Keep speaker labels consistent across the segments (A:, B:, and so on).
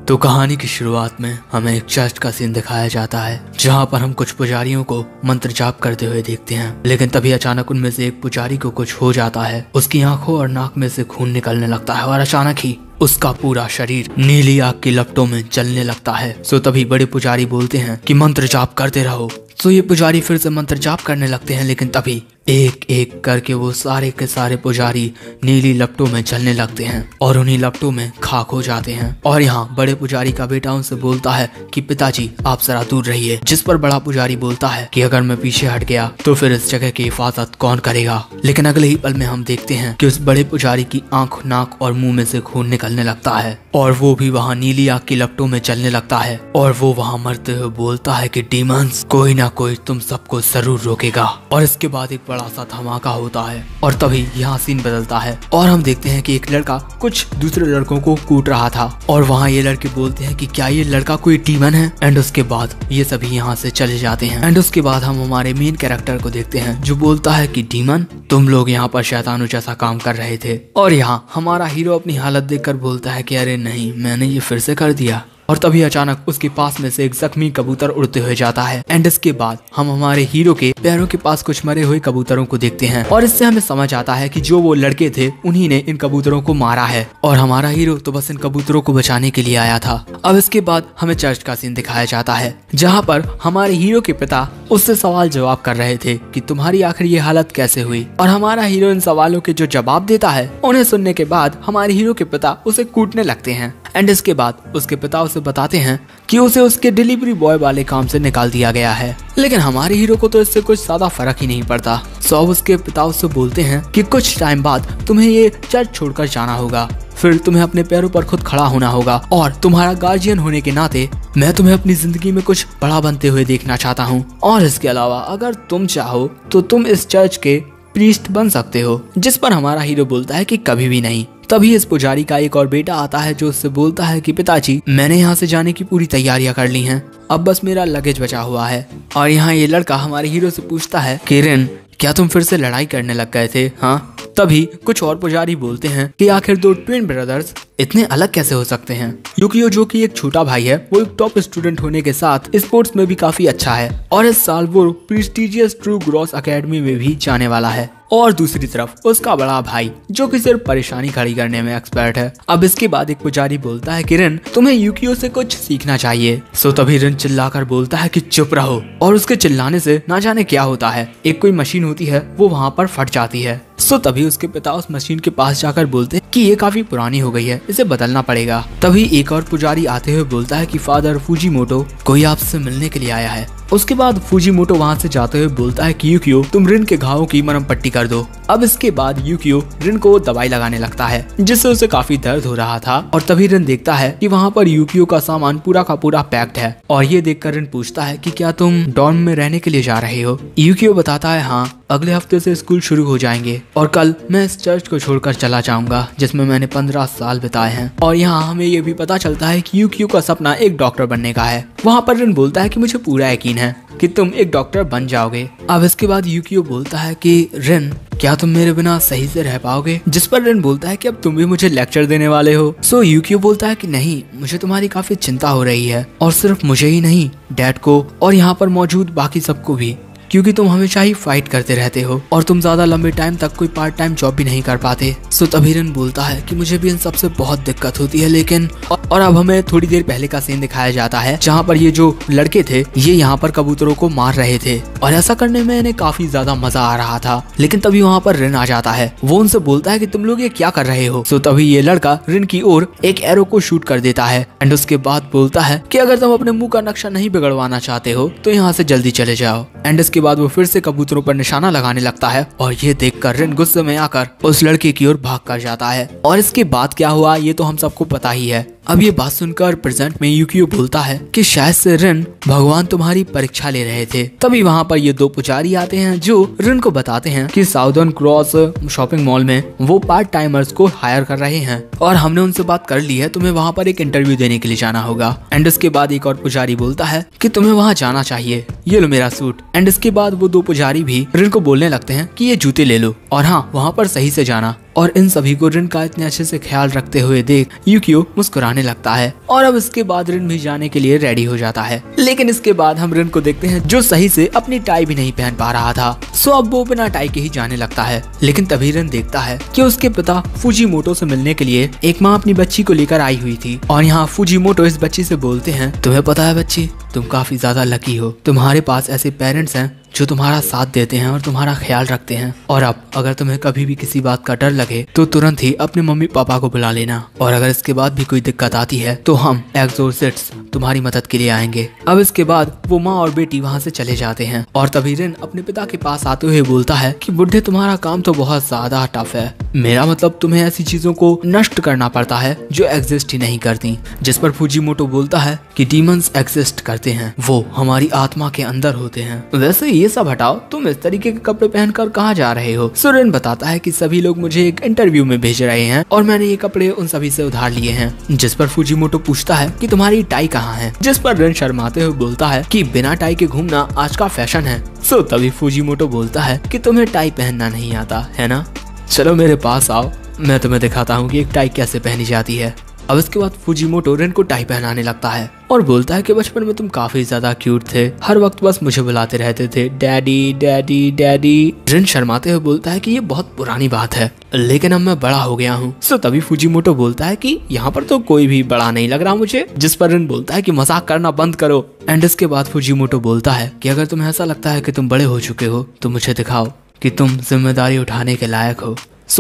A: तो कहानी की शुरुआत में हमें एक चर्च का सीन दिखाया जाता है, जहाँ पर हम कुछ पुजारियों को मंत्र जाप करते हुए देखते हैं। लेकिन तभी अचानक उनमें से एक पुजारी को कुछ हो जाता है। उसकी आंखों और नाक में से खून निकलने लगता है और अचानक ही उसका पूरा शरीर नीली आग की लपटों में जलने लगता है। सो तभी बड़े पुजारी बोलते हैं कि मंत्र जाप करते रहो। तो ये पुजारी फिर से मंत्र जाप करने लगते हैं, लेकिन तभी एक एक करके वो सारे के सारे पुजारी नीली लपटों में जलने लगते हैं और उन्हीं लपटों में खाक हो जाते हैं। और यहाँ बड़े पुजारी का बेटा उनसे बोलता है कि पिताजी आप जरा दूर रहिए, जिस पर बड़ा पुजारी बोलता है कि अगर मैं पीछे हट गया तो फिर इस जगह की हिफाजत कौन करेगा। लेकिन अगले ही पल में हम देखते हैं कि उस बड़े पुजारी की आंख, नाक और मुंह में से खून निकलने लगता है और वो भी वहाँ नीली आग की लपटों में जलने लगता है। और वो वहाँ मरते हुए बोलता है कि डीमंस, कोई ना कोई तुम सबको जरूर रोकेगा। और इसके बाद एक बड़ा सा धमाका होता है और तभी यहाँ सीन बदलता है और हम देखते हैं कि एक लड़का कुछ दूसरे लड़कों को कूट रहा था और वहाँ ये लड़के बोलते हैं कि क्या ये लड़का कोई डीमन है। एंड उसके बाद ये सभी यहाँ से चले जाते हैं। एंड उसके बाद हम हमारे मेन कैरेक्टर को देखते हैं जो बोलता है कि डीमन, तुम लोग यहाँ पर शैतानों जैसा काम कर रहे थे। और यहाँ हमारा हीरो अपनी हालत देखकर बोलता है कि अरे नहीं, मैंने ये फिर से कर दिया। और तभी अचानक उसके पास में से एक जख्मी कबूतर उड़ते हुए जाता है। एंड इसके बाद हम हमारे हीरो के पैरों के पास कुछ मरे हुए कबूतरों को देखते हैं और इससे हमें समझ आता है कि जो वो लड़के थे उन्हीं ने इन कबूतरों को मारा है और हमारा हीरो तो बस इन कबूतरों को बचाने के लिए आया था। अब इसके बाद हमें चर्च का सीन दिखाया जाता है, जहाँ पर हमारे हीरो के पिता उससे सवाल जवाब कर रहे थे कि तुम्हारी आखिर ये हालत कैसे हुई। और हमारा हीरो इन सवालों के जो जवाब देता है उन्हें सुनने के बाद हमारे हीरो के पिता उसे कूटने लगते हैं। एंड इसके बाद उसके पिता उसे बताते हैं कि उसे उसके डिलीवरी बॉय वाले काम से निकाल दिया गया है। लेकिन हमारे हीरो को तो इससे कुछ ज्यादा फर्क ही नहीं पड़ता। सो अब उसके पिता उससे बोलते हैं कि कुछ टाइम बाद तुम्हें ये चर्च छोड़कर जाना होगा, फिर तुम्हें अपने पैरों पर खुद खड़ा होना होगा और तुम्हारा गार्जियन होने के नाते मैं तुम्हें अपनी जिंदगी में कुछ बड़ा बनते हुए देखना चाहता हूँ। और इसके अलावा अगर तुम चाहो तो तुम इस चर्च के प्रीस्ट बन सकते हो। जिस पर हमारा हीरो बोलता है कि कभी भी नहीं। तभी इस पुजारी का एक और बेटा आता है जो उससे बोलता है कि पिताजी, मैंने यहाँ से जाने की पूरी तैयारियां कर ली हैं, अब बस मेरा लगेज बचा हुआ है। और यहाँ ये लड़का हमारे हीरो से पूछता है कि रिन, क्या तुम फिर से लड़ाई करने लग गए थे? हाँ। तभी कुछ और पुजारी बोलते हैं कि आखिर दो ट्विन ब्रदर्स इतने अलग कैसे हो सकते हैं। यूकियो जो कि एक छोटा भाई है, वो एक टॉप स्टूडेंट होने के साथ स्पोर्ट्स में भी काफी अच्छा है और इस साल वो प्रेस्टिजियस ट्रू ग्रॉस एकेडमी में भी जाने वाला है। और दूसरी तरफ उसका बड़ा भाई जो कि सिर्फ परेशानी खड़ी करने में एक्सपर्ट है। अब इसके बाद एक पुजारी बोलता है कि रिन, तुम्हें यूकियो से कुछ सीखना चाहिए। सो तभी रिन चिल्लाकर बोलता है कि चुप रहो। और उसके चिल्लाने से ना जाने क्या होता है, एक कोई मशीन होती है वो वहाँ पर फट जाती है। सो तभी उसके पिता उस मशीन के पास जाकर बोलते हैं कि ये काफी पुरानी हो गई है, इसे बदलना पड़ेगा। तभी एक और पुजारी आते हुए बोलता है कि फादर फूजीमोटो कोई आपसे मिलने के लिए आया है। उसके बाद फूजीमोटो वहाँ से जाते हुए बोलता है कि यूकियो, तुम रिन के घावों की मरहम पट्टी कर दो। अब इसके बाद यूकियो रिन को दवाई लगाने लगता है जिससे उसे काफी दर्द हो रहा था। और तभी रिन देखता है कि वहाँ पर यूकियो का सामान पूरा का पूरा पैक्ड है। और ये देखकर रिन पूछता है कि क्या तुम डॉर्म में रहने के लिए जा रहे हो? यूकियो बताता है हाँ, अगले हफ्ते से स्कूल शुरू हो जाएंगे और कल मैं इस चर्च को छोड़कर चला जाऊंगा जिसमें मैंने 15 साल बिताए हैं। और यहाँ हमें ये भी पता चलता है कि यूकियो का सपना एक डॉक्टर बनने का है। वहाँ पर रिन बोलता है कि मुझे पूरा यकीन है कि तुम एक डॉक्टर बन जाओगे। अब इसके बाद यूकियो बोलता है कि रिन, क्या तुम मेरे बिना सही से रह पाओगे? जिस पर रिन बोलता है कि अब तुम भी मुझे लेक्चर देने वाले हो। सो यूकियो बोलता है कि नहीं, मुझे तुम्हारी काफी चिंता हो रही है और सिर्फ मुझे ही नहीं, डैड को और यहाँ पर मौजूद बाकी सबको भी, क्योंकि तुम हमेशा ही फाइट करते रहते हो और तुम ज्यादा लंबे टाइम तक कोई पार्ट टाइम जॉब भी नहीं कर पाते। सो तभी रिन बोलता है कि मुझे भी इन सब से बहुत दिक्कत होती है, लेकिन और अब हमें थोड़ी देर पहले का सीन दिखाया जाता है जहाँ पर ये जो लड़के थे ये यहाँ पर कबूतरों को मार रहे थे और ऐसा करने में इन्हें काफी ज्यादा मजा आ रहा था। लेकिन तभी वहाँ पर रिन आ जाता है। वो उनसे बोलता है कि तुम लोग ये क्या कर रहे हो? सो तभी ये लड़का रिन की ओर एक एरो को शूट कर देता है एंड उसके बाद बोलता है कि अगर तुम अपने मुंह का नक्शा नहीं बिगड़वाना चाहते हो तो यहाँ से जल्दी चले जाओ। एंड इसके बाद वो फिर से कबूतरों पर निशाना लगाने लगता है और ये देखकर रिन गुस्से में आकर उस लड़के की ओर भाग कर जाता है। और इसके बाद क्या हुआ ये तो हम सबको पता ही है। अब ये बात सुनकर प्रेजेंट में यूकियो बोलता है कि शायद से रिन भगवान तुम्हारी परीक्षा ले रहे थे। तभी वहाँ पर ये दो पुजारी आते हैं जो रिन को बताते हैं कि साउदर्न क्रॉस शॉपिंग मॉल में वो पार्ट टाइमर्स को हायर कर रहे हैं और हमने उनसे बात कर ली है, तुम्हें वहाँ पर एक इंटरव्यू देने के लिए जाना होगा। एंड इसके बाद एक और पुजारी बोलता है कि तुम्हें वहाँ जाना चाहिए, ये लो मेरा सूट। एंड इसके बाद वो दो पुजारी भी रिन को बोलने लगते हैं कि ये जूते ले लो और हाँ, वहाँ पर सही से जाना। और इन सभी को रिन का इतने अच्छे से ख्याल रखते हुए देख यूकियो मुस्कुराने लगता है। और अब इसके बाद रिन भी जाने के लिए रेडी हो जाता है। लेकिन इसके बाद हम रिन को देखते हैं जो सही से अपनी टाई भी नहीं पहन पा रहा था। सो अब वो बिना टाई के ही जाने लगता है। लेकिन तभी रिन देखता है कि उसके पिता फुजीमोटो से मिलने के लिए एक माँ अपनी बच्ची को लेकर आई हुई थी। और यहाँ फुजीमोटो इस बच्ची से बोलते हैं, तुम्हें पता है बच्ची, तुम काफी ज्यादा लकी हो, तुम्हारे पास ऐसे पेरेंट्स हैं जो तुम्हारा साथ देते हैं और तुम्हारा ख्याल रखते हैं। और अब अगर तुम्हें कभी भी किसी बात का डर लगे तो तुरंत ही अपने मम्मी पापा को बुला लेना। और अगर इसके बाद भी कोई दिक्कत आती है तो हम एक्सोर्सिस्ट्स तुम्हारी मदद के लिए आएंगे। अब इसके बाद वो माँ और बेटी वहाँ से चले जाते हैं। और तभी रिन अपने पिता के पास आते हुए बोलता है कि बुढ़े तुम्हारा काम तो बहुत ज्यादा टफ है। मेरा मतलब तुम्हें ऐसी चीजों को नष्ट करना पड़ता है जो एग्जिस्ट ही नहीं करती। जिस पर फुजीमोटो बोलता है कि डीमंस एग्जिस्ट करते हैं, वो हमारी आत्मा के अंदर होते हैं। वैसे ये सब हटाओ, तुम इस तरीके के कपड़े पहनकर कहाँ जा रहे हो? रिन बताता है कि सभी लोग मुझे एक इंटरव्यू में भेज रहे हैं और मैंने ये कपड़े उन सभी से उधार लिए हैं। जिस पर फुजीमोटो पूछता है कि तुम्हारी टाई कहाँ है? जिस पर रिन शर्माते हुए बोलता है कि बिना टाई के घूमना आज का फैशन है। तभी फुजीमोटो बोलता है कि तुम्हें टाई पहनना नहीं आता है ना, चलो मेरे पास आओ, मैं तुम्हें दिखाता हूँ कि एक टाई कैसे पहनी जाती है। अब इसके बाद फुजीमोटो रिन को टाई पहनाने लगता है और बोलता है कि बचपन में तुम काफी ज्यादा क्यूट थे, हर वक्त बस मुझे बुलाते रहते थे, डैडी डैडी डैडी। रिन शर्माते हुए बोलता है कि ये बहुत पुरानी बात है, लेकिन अब मैं बड़ा हो गया हूँ। तभी फुजीमोटो बोलता है कि यहाँ पर तो कोई भी बड़ा नहीं लग रहा मुझे। जिस पर रिन बोलता है कि मजाक करना बंद करो। एंड इसके बाद फुजीमोटो बोलता है कि अगर तुम्हें ऐसा लगता है कि तुम बड़े हो चुके हो तो मुझे दिखाओ कि तुम जिम्मेदारी उठाने के लायक हो।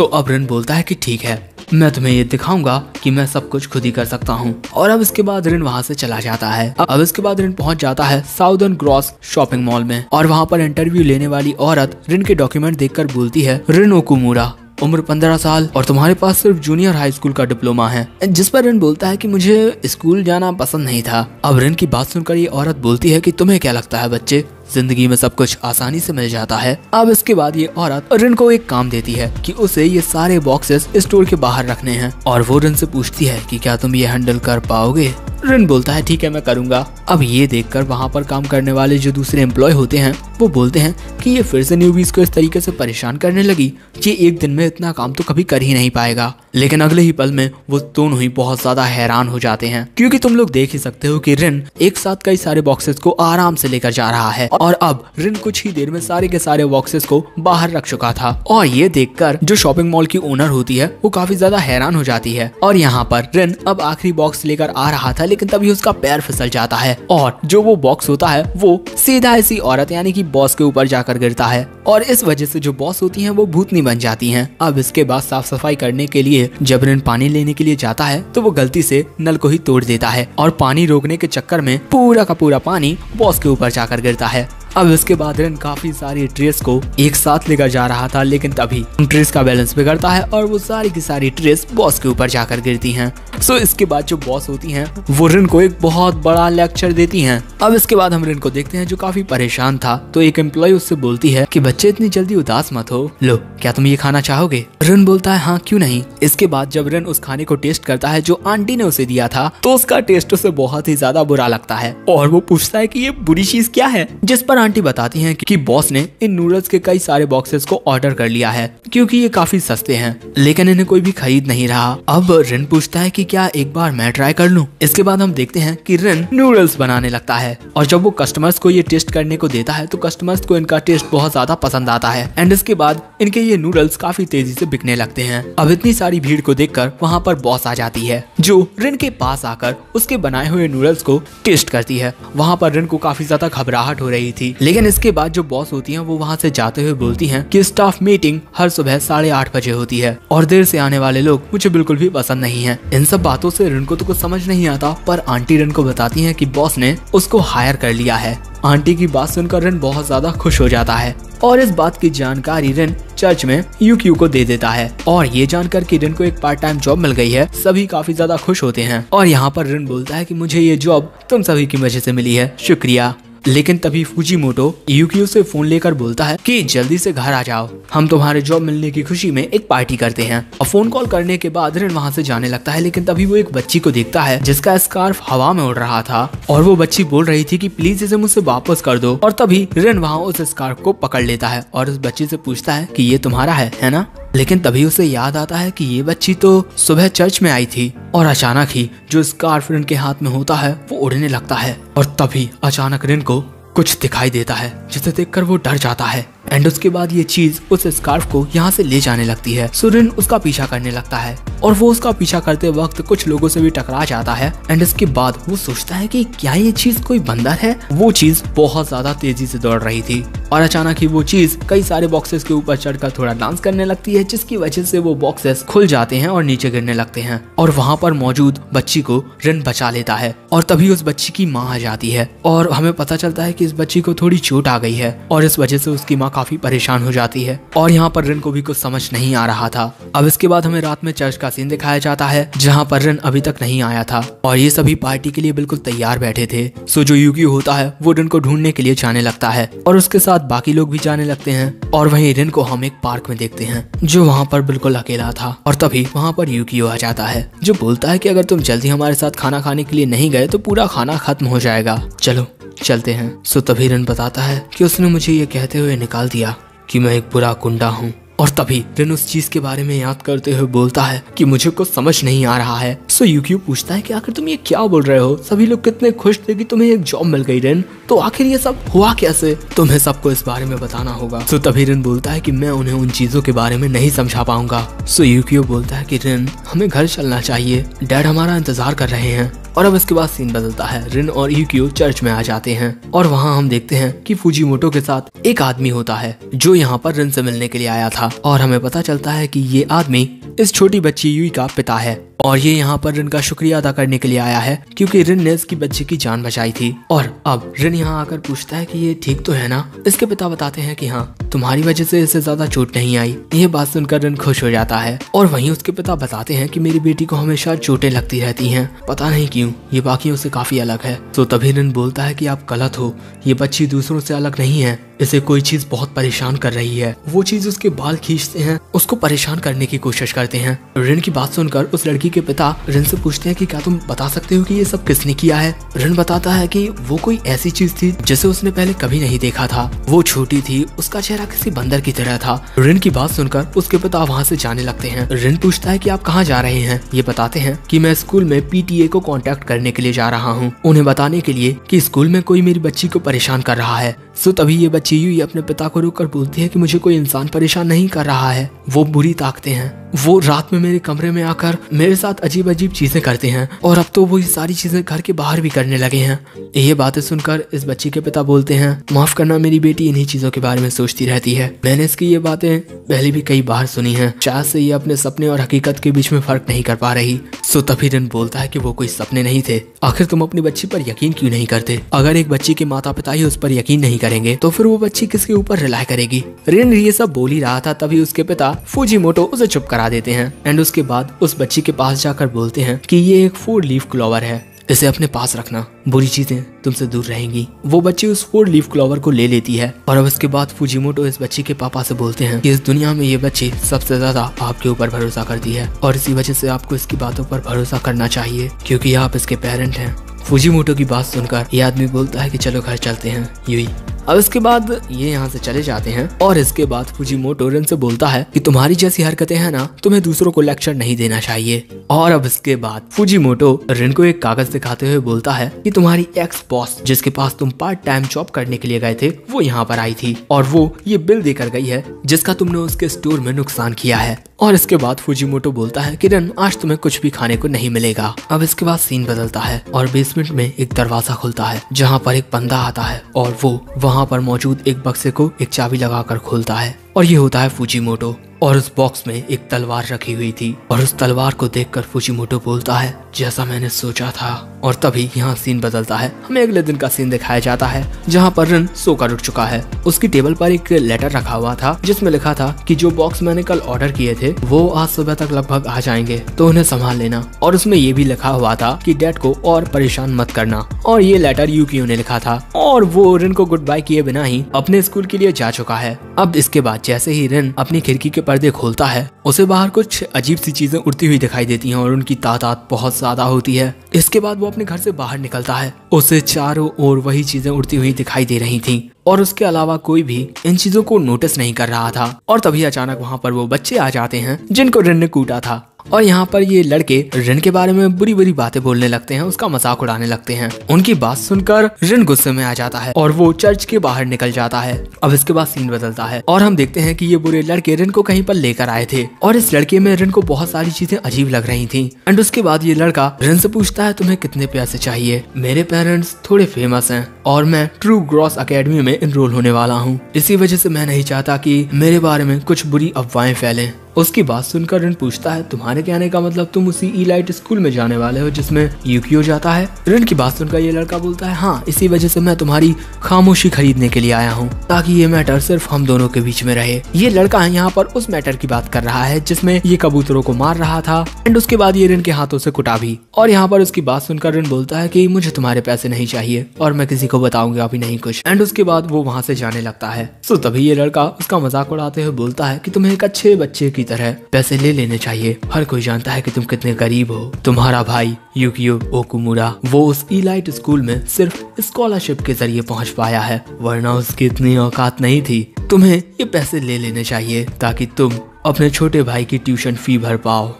A: अब रिन बोलता है कि ठीक है, मैं तुम्हें ये दिखाऊंगा कि मैं सब कुछ खुद ही कर सकता हूँ। और अब इसके बाद रिन वहाँ से चला जाता है। अब इसके बाद रिन पहुँच जाता है साउदर्न क्रॉस शॉपिंग मॉल में। और वहाँ पर इंटरव्यू लेने वाली औरत रिन के डॉक्यूमेंट देखकर बोलती है, रिन ओकुमुरा, उम्र 15 साल और तुम्हारे पास सिर्फ जूनियर हाई स्कूल का डिप्लोमा है। जिस पर रिन बोलता है कि मुझे स्कूल जाना पसंद नहीं था। अब रिन की बात सुनकर ये औरत बोलती है कि तुम्हें क्या लगता है बच्चे, जिंदगी में सब कुछ आसानी से मिल जाता है। अब इसके बाद ये औरत रिन को एक काम देती है कि उसे ये सारे बॉक्सेस स्टोर के बाहर रखने हैं। और वो रिन से पूछती है कि क्या तुम ये हैंडल कर पाओगे? रिन बोलता है ठीक है, मैं करूंगा। अब ये देखकर वहाँ पर काम करने वाले जो दूसरे एम्प्लॉय होते हैं वो बोलते हैं कि ये फिर से न्यूबीज को इस तरीके से परेशान करने लगी, ये एक दिन में इतना काम तो कभी कर ही नहीं पाएगा। लेकिन अगले ही पल में वो दोनों ही बहुत ज्यादा हैरान हो जाते हैं, क्योंकि तुम लोग देख ही सकते हो कि रिन एक साथ कई सारे बॉक्सेस को आराम से लेकर जा रहा है। और अब रिन कुछ ही देर में सारे के सारे बॉक्सेस को बाहर रख चुका था। और ये देखकर जो शॉपिंग मॉल की ओनर होती है वो काफी ज्यादा हैरान हो जाती है। और यहाँ पर रिन अब आखिरी बॉक्स लेकर आ रहा था, लेकिन तभी उसका पैर फिसल जाता है और जो वो बॉक्स होता है वो सीधा इसी औरत यानी कि बॉस के ऊपर जाकर गिरता है। और इस वजह से जो बॉस होती हैं वो भूतनी बन जाती हैं। अब इसके बाद साफ सफाई करने के लिए जब रिन पानी लेने के लिए जाता है तो वो गलती से नल को ही तोड़ देता है और पानी रोकने के चक्कर में पूरा का पूरा पानी बॉस के ऊपर जाकर गिरता है। अब इसके बाद रिन काफी सारी ट्रेस को एक साथ लेकर जा रहा था, लेकिन तभी ट्रेस का बैलेंस बिगड़ता है और वो सारी की सारी ट्रेस बॉस के ऊपर जाकर गिरती हैं। इसके बाद जो बॉस होती हैं वो रिन को एक बहुत बड़ा लेक्चर देती हैं। अब इसके बाद हम रिन को देखते हैं जो काफी परेशान था। तो एक एम्प्लॉय उससे बोलती है कि बच्चे इतनी जल्दी उदास मत हो, लो क्या तुम ये खाना चाहोगे? रिन बोलता है हाँ क्यों नहीं। इसके बाद जब रिन उस खाने को टेस्ट करता है जो आंटी ने उसे दिया था तो उसका टेस्ट उसे बहुत ही ज्यादा बुरा लगता है और वो पूछता है कि ये बुरी चीज क्या है। जिस पर आंटी बताती हैं कि बॉस ने इन नूडल्स के कई सारे बॉक्सेस को ऑर्डर कर लिया है क्योंकि ये काफी सस्ते हैं, लेकिन इन्हें कोई भी खरीद नहीं रहा। अब रिन पूछता है कि क्या एक बार मैं ट्राई कर लूं? इसके बाद हम देखते हैं कि रिन नूडल्स बनाने लगता है और जब वो कस्टमर्स को ये टेस्ट करने को देता है तो कस्टमर्स को इनका टेस्ट बहुत ज्यादा पसंद आता है। एंड इसके बाद इनके ये नूडल्स काफी तेजी से बिकने लगते हैं। अब इतनी सारी भीड़ को देखकर वहाँ पर बॉस आ जाती है जो रिन के पास आकर उसके बनाए हुए नूडल्स को टेस्ट करती है। वहाँ पर रिन को काफी ज्यादा घबराहट हो रही थी, लेकिन इसके बाद जो बॉस होती हैं वो वहाँ से जाते हुए बोलती हैं कि स्टाफ मीटिंग हर सुबह 8:30 बजे होती है और देर से आने वाले लोग मुझे बिल्कुल भी पसंद नहीं है। इन सब बातों से रिन को तो कुछ समझ नहीं आता, पर आंटी रिन को बताती हैं कि बॉस ने उसको हायर कर लिया है। आंटी की बात सुनकर रिन बहुत ज्यादा खुश हो जाता है और इस बात की जानकारी रिन चर्च में यूक्यू को दे देता है। और ये जानकर कि रिन को एक पार्ट टाइम जॉब मिल गई है सभी काफी ज्यादा खुश होते हैं। और यहाँ पर रिन बोलता है कि मुझे ये जॉब तुम सभी की वजह से मिली है, शुक्रिया। लेकिन तभी फुजीमोटो यूकियो से फोन लेकर बोलता है कि जल्दी से घर आ जाओ, हम तुम्हारे जॉब मिलने की खुशी में एक पार्टी करते हैं। और फोन कॉल करने के बाद रिन वहाँ से जाने लगता है, लेकिन तभी वो एक बच्ची को देखता है जिसका स्कार्फ हवा में उड़ रहा था और वो बच्ची बोल रही थी कि प्लीज इसे मुझसे वापस कर दो। और तभी रिन वहाँ उस स्कार्फ को पकड़ लेता है और उस बच्ची से पूछता है कि ये तुम्हारा है ना? लेकिन तभी उसे याद आता है कि ये बच्ची तो सुबह चर्च में आई थी। और अचानक ही जो स्कार्फ रिन के हाथ में होता है वो उड़ने लगता है और तभी अचानक रिन को कुछ दिखाई देता है जिसे देखकर वो डर जाता है। एंड उसके बाद ये चीज उस स्कार्फ को यहाँ से ले जाने लगती है। सो रिन उसका पीछा करने लगता है और वो उसका पीछा करते वक्त कुछ लोगों से भी टकरा जाता है। एंड इसके बाद वो सोचता है कि क्या ये चीज कोई बंदर है। वो चीज बहुत ज्यादा तेजी से दौड़ रही थी और अचानक ही वो चीज कई सारे बॉक्सेस के ऊपर चढ़कर थोड़ा डांस करने लगती है, जिसकी वजह से वो बॉक्सेस खुल जाते हैं और नीचे गिरने लगते हैं। और वहाँ पर मौजूद बच्ची को रिन बचा लेता है और तभी उस बच्ची की माँ आ जाती है और हमें पता चलता है कि इस बच्ची को थोड़ी चोट आ गई है और इस वजह से उसकी माँ काफी परेशान हो जाती है। और यहाँ पर रिन को भी कुछ समझ नहीं आ रहा था। अब इसके बाद हमें रात में चर्च का सीन दिखाया जाता है जहाँ पर रिन अभी तक नहीं आया था और ये सभी पार्टी के लिए बिल्कुल तैयार बैठे थे। सो जो यूकियो होता है वो रिन को ढूंढने के लिए जाने लगता है और उसके साथ बाकी लोग भी जाने लगते हैं। और वहीं रिन को हम एक पार्क में देखते हैं जो वहाँ पर बिल्कुल अकेला था और तभी वहाँ पर यूकियो आ जाता है जो बोलता है कि अगर तुम जल्दी हमारे साथ खाना खाने के लिए नहीं गए तो पूरा खाना खत्म हो जाएगा, चलो चलते हैं। सो तभी रिन बताता है कि उसने मुझे ये कहते हुए निकाल दिया कि मैं एक बुरा गुंडा हूँ। और तभी रिन उस चीज के बारे में याद करते हुए बोलता है कि मुझे कुछ समझ नहीं आ रहा है। सो यूकियो पूछता है कि आखिर तुम ये क्या बोल रहे हो, सभी लोग कितने खुश थे कि तुम्हें एक जॉब मिल गई रिन, तो आखिर ये सब हुआ कैसे, तुम्हें सबको इस बारे में बताना होगा। सो तभी रिन बोलता है कि मैं उन्हें उन चीजों के बारे में नहीं समझा पाऊंगा। सो यूकियो बोलता है कि रिन हमें घर चलना चाहिए, डैड हमारा इंतजार कर रहे हैं। और अब इसके बाद सीन बदलता है, रिन और यूकियो चर्च में आ जाते हैं और वहाँ हम देखते हैं कि फुजीमोटो के साथ एक आदमी होता है जो यहाँ पर रिन से मिलने के लिए आया था और हमें पता चलता है कि ये आदमी इस छोटी बच्ची यूई का पिता है और ये यहाँ पर रिन का शुक्रिया अदा करने के लिए आया है क्योंकि रिन ने इसकी बच्ची की जान बचाई थी। और अब रिन यहाँ आकर पूछता है कि ये ठीक तो है ना। इसके पिता बताते हैं कि हाँ, तुम्हारी वजह से इसे ज्यादा चोट नहीं आई। ये बात सुनकर रिन खुश हो जाता है और वहीं उसके पिता बताते हैं कि मेरी बेटी को हमेशा चोटें लगती रहती हैं, पता नहीं क्यों, ये बाकियों से काफी अलग है। तो तभी रिन बोलता है कि आप गलत हो, ये बच्ची दूसरों से अलग नहीं है, इसे कोई चीज बहुत परेशान कर रही है। वो चीज उसके बाल खींचते हैं, उसको परेशान करने की कोशिश करते हैं। रिन की बात सुनकर उस लड़की के पिता रिन से पूछते हैं कि क्या तुम बता सकते हो कि ये सब किसने किया है। रिन बताता है कि वो कोई ऐसी चीज थी जिसे उसने पहले कभी नहीं देखा था, वो छोटी थी, उसका चेहरा किसी बंदर की तरह था। रिन की बात सुनकर उसके पिता वहाँ से जाने लगते हैं। रिन पूछता है कि आप कहाँ जा रहे हैं। ये बताते हैं कि मैं स्कूल में पीटीए को कांटेक्ट करने के लिए जा रहा हूँ, उन्हें बताने के लिए कि स्कूल में कोई मेरी बच्ची को परेशान कर रहा है। सो तभी ये बच्ची यूं अपने पिता को रोककर बोलती है कि मुझे कोई इंसान परेशान नहीं कर रहा है, वो बुरी ताकतें हैं, वो रात में मेरे कमरे में आकर मेरे साथ अजीब अजीब चीजें करते हैं और अब तो वो ये सारी चीजें घर के बाहर भी करने लगे हैं। ये बातें सुनकर इस बच्ची के पिता बोलते हैं, माफ करना, मेरी बेटी इन्हीं चीजों के बारे में सोचती रहती है, मैंने इसकी ये बातें पहले भी कई बार सुनी हैं, शायद से ये अपने सपने और हकीकत के बीच में फर्क नहीं कर पा रही। सो तभी रिन बोलता है कि वो कोई सपने नहीं थे, आखिर तुम अपनी बच्ची पर यकीन क्यों नहीं करते। अगर एक बच्ची के माता पिता ही उस पर यकीन नहीं करेंगे तो फिर वो बच्ची किसके ऊपर रिलाई करेगी। रिन ये सब बोल ही रहा था, तभी उसके पिता फुजीमोटो उसे चुप करा देते हैं एंड उसके बाद उस बच्ची के पास जाकर बोलते हैं कि ये एक 4 लीफ क्लोवर है, इसे अपने पास रखना, बुरी चीजें तुमसे दूर रहेंगी। वो बच्ची उस 4 लीफ क्लोवर को ले लेती है और अब इसके बाद फुजीमोटो इस बच्ची के पापा से बोलते हैं कि इस दुनिया में ये बच्ची सबसे ज्यादा आपके ऊपर भरोसा करती है और इसी वजह से आपको इसकी बातों पर भरोसा करना चाहिए क्योंकि आप इसके पेरेंट हैं। फुजीमोटो की बात सुनकर ये आदमी बोलता है कि चलो घर चलते हैं यूई। अब इसके बाद ये यहाँ से चले जाते हैं और इसके बाद फुजीमोटो रिन से बोलता है कि तुम्हारी जैसी हरकतें हैं ना, तुम्हें दूसरों को लेक्चर नहीं देना चाहिए। और अब इसके बाद फुजीमोटो रिन को एक कागज दिखाते हुए बोलता है कि तुम्हारी एक्स बॉस जिसके पास तुम पार्ट टाइम जॉब करने के लिए गए थे वो यहाँ पर आई थी और वो ये बिल देकर गई है जिसका तुमने उसके स्टोर में नुकसान किया है। और इसके बाद फुजीमोटो बोलता है कि रिन आज तुम्हें कुछ भी खाने को नहीं मिलेगा। अब इसके बाद सीन बदलता है और बेसमेंट में एक दरवाजा खुलता है जहाँ पर एक बंदा आता है और वो वहाँ पर मौजूद एक बक्से को एक चाबी लगाकर खोलता है और ये होता है फुजीमोटो। और उस बॉक्स में एक तलवार रखी हुई थी और उस तलवार को देखकर फुजीमोटो बोलता है जैसा मैंने सोचा था। और तभी यहाँ सीन बदलता है, हमें अगले दिन का सीन दिखाया जाता है जहाँ पर रिन सोकर उठ चुका है। उसकी टेबल पर एक लेटर रखा हुआ था जिसमें लिखा था कि जो बॉक्स मैंने कल ऑर्डर किए थे वो आज सुबह तक लगभग आ जाएंगे, तो उन्हें संभाल लेना। और उसमें ये भी लिखा हुआ था कि डैड को और परेशान मत करना। और ये लेटर यूकियो ने लिखा था और वो रिन को गुड बाय किए बिना ही अपने स्कूल के लिए जा चुका है। अब इसके बाद जैसे ही रिन अपनी खिड़की के पर्दे खोलता है उसे बाहर कुछ अजीब सी चीजें उड़ती हुई दिखाई देती हैं और उनकी तादाद बहुत ज्यादा होती है। इसके बाद वो अपने घर से बाहर निकलता है, उसे चारों ओर वही चीजें उड़ती हुई दिखाई दे रही थीं और उसके अलावा कोई भी इन चीजों को नोटिस नहीं कर रहा था। और तभी अचानक वहाँ पर वो बच्चे आ जाते हैं जिनको रिन ने कूटा था, और यहाँ पर ये लड़के रिन के बारे में बुरी बुरी बातें बोलने लगते हैं, उसका मजाक उड़ाने लगते हैं। उनकी बात सुनकर रिन गुस्से में आ जाता है और वो चर्च के बाहर निकल जाता है। अब इसके बाद सीन बदलता है और हम देखते हैं कि ये बुरे लड़के रिन को कहीं पर लेकर आए थे और इस लड़के में रिन को बहुत सारी चीजें अजीब लग रही थी। एंड उसके बाद ये लड़का रिन से पूछता है तुम्हें कितने पैसे चाहिए? मेरे पेरेंट्स थोड़े फेमस हैं और मैं ट्रू ग्रॉस एकेडमी में एनरोल होने वाला हूँ, इसी वजह से मैं नहीं चाहता कि मेरे बारे में कुछ बुरी अफवाहें फैलें। उसकी बात सुनकर रिन पूछता है तुम्हारे कहने का मतलब तुम उसी इलाइट स्कूल में जाने वाले हो जिसमें यूकियो जाता है? रिन की बात सुनकर ये लड़का बोलता है हाँ, इसी वजह से मैं तुम्हारी खामोशी खरीदने के लिए आया हूँ ताकि ये मैटर सिर्फ हम दोनों के बीच में रहे। ये लड़का है यहाँ पर उस मैटर की बात कर रहा है जिसमें ये कबूतरों को मार रहा था एंड उसके बाद ये रिन के हाथों से कुटा भी। और यहाँ पर उसकी बात सुनकर रिन बोलता है कि मुझे तुम्हारे पैसे नहीं चाहिए और मैं किसी को बताऊंगा अभी नहीं कुछ। एंड उसके बाद वो वहाँ से जाने लगता है। सो तभी ये लड़का उसका मजाक उड़ाते हुए बोलता है कि तुम्हें एक अच्छे बच्चे की तरह पैसे ले लेने चाहिए, हर कोई जानता है कि तुम कितने गरीब हो। तुम्हारा भाई यूकियो ओकुमुरा वो उस इलाइट स्कूल में सिर्फ स्कॉलरशिप के जरिए पहुंच पाया है, वरना उसकी इतनी औकात नहीं थी। तुम्हें ये पैसे ले लेने चाहिए ताकि तुम अपने छोटे भाई की ट्यूशन फी भर पाओ।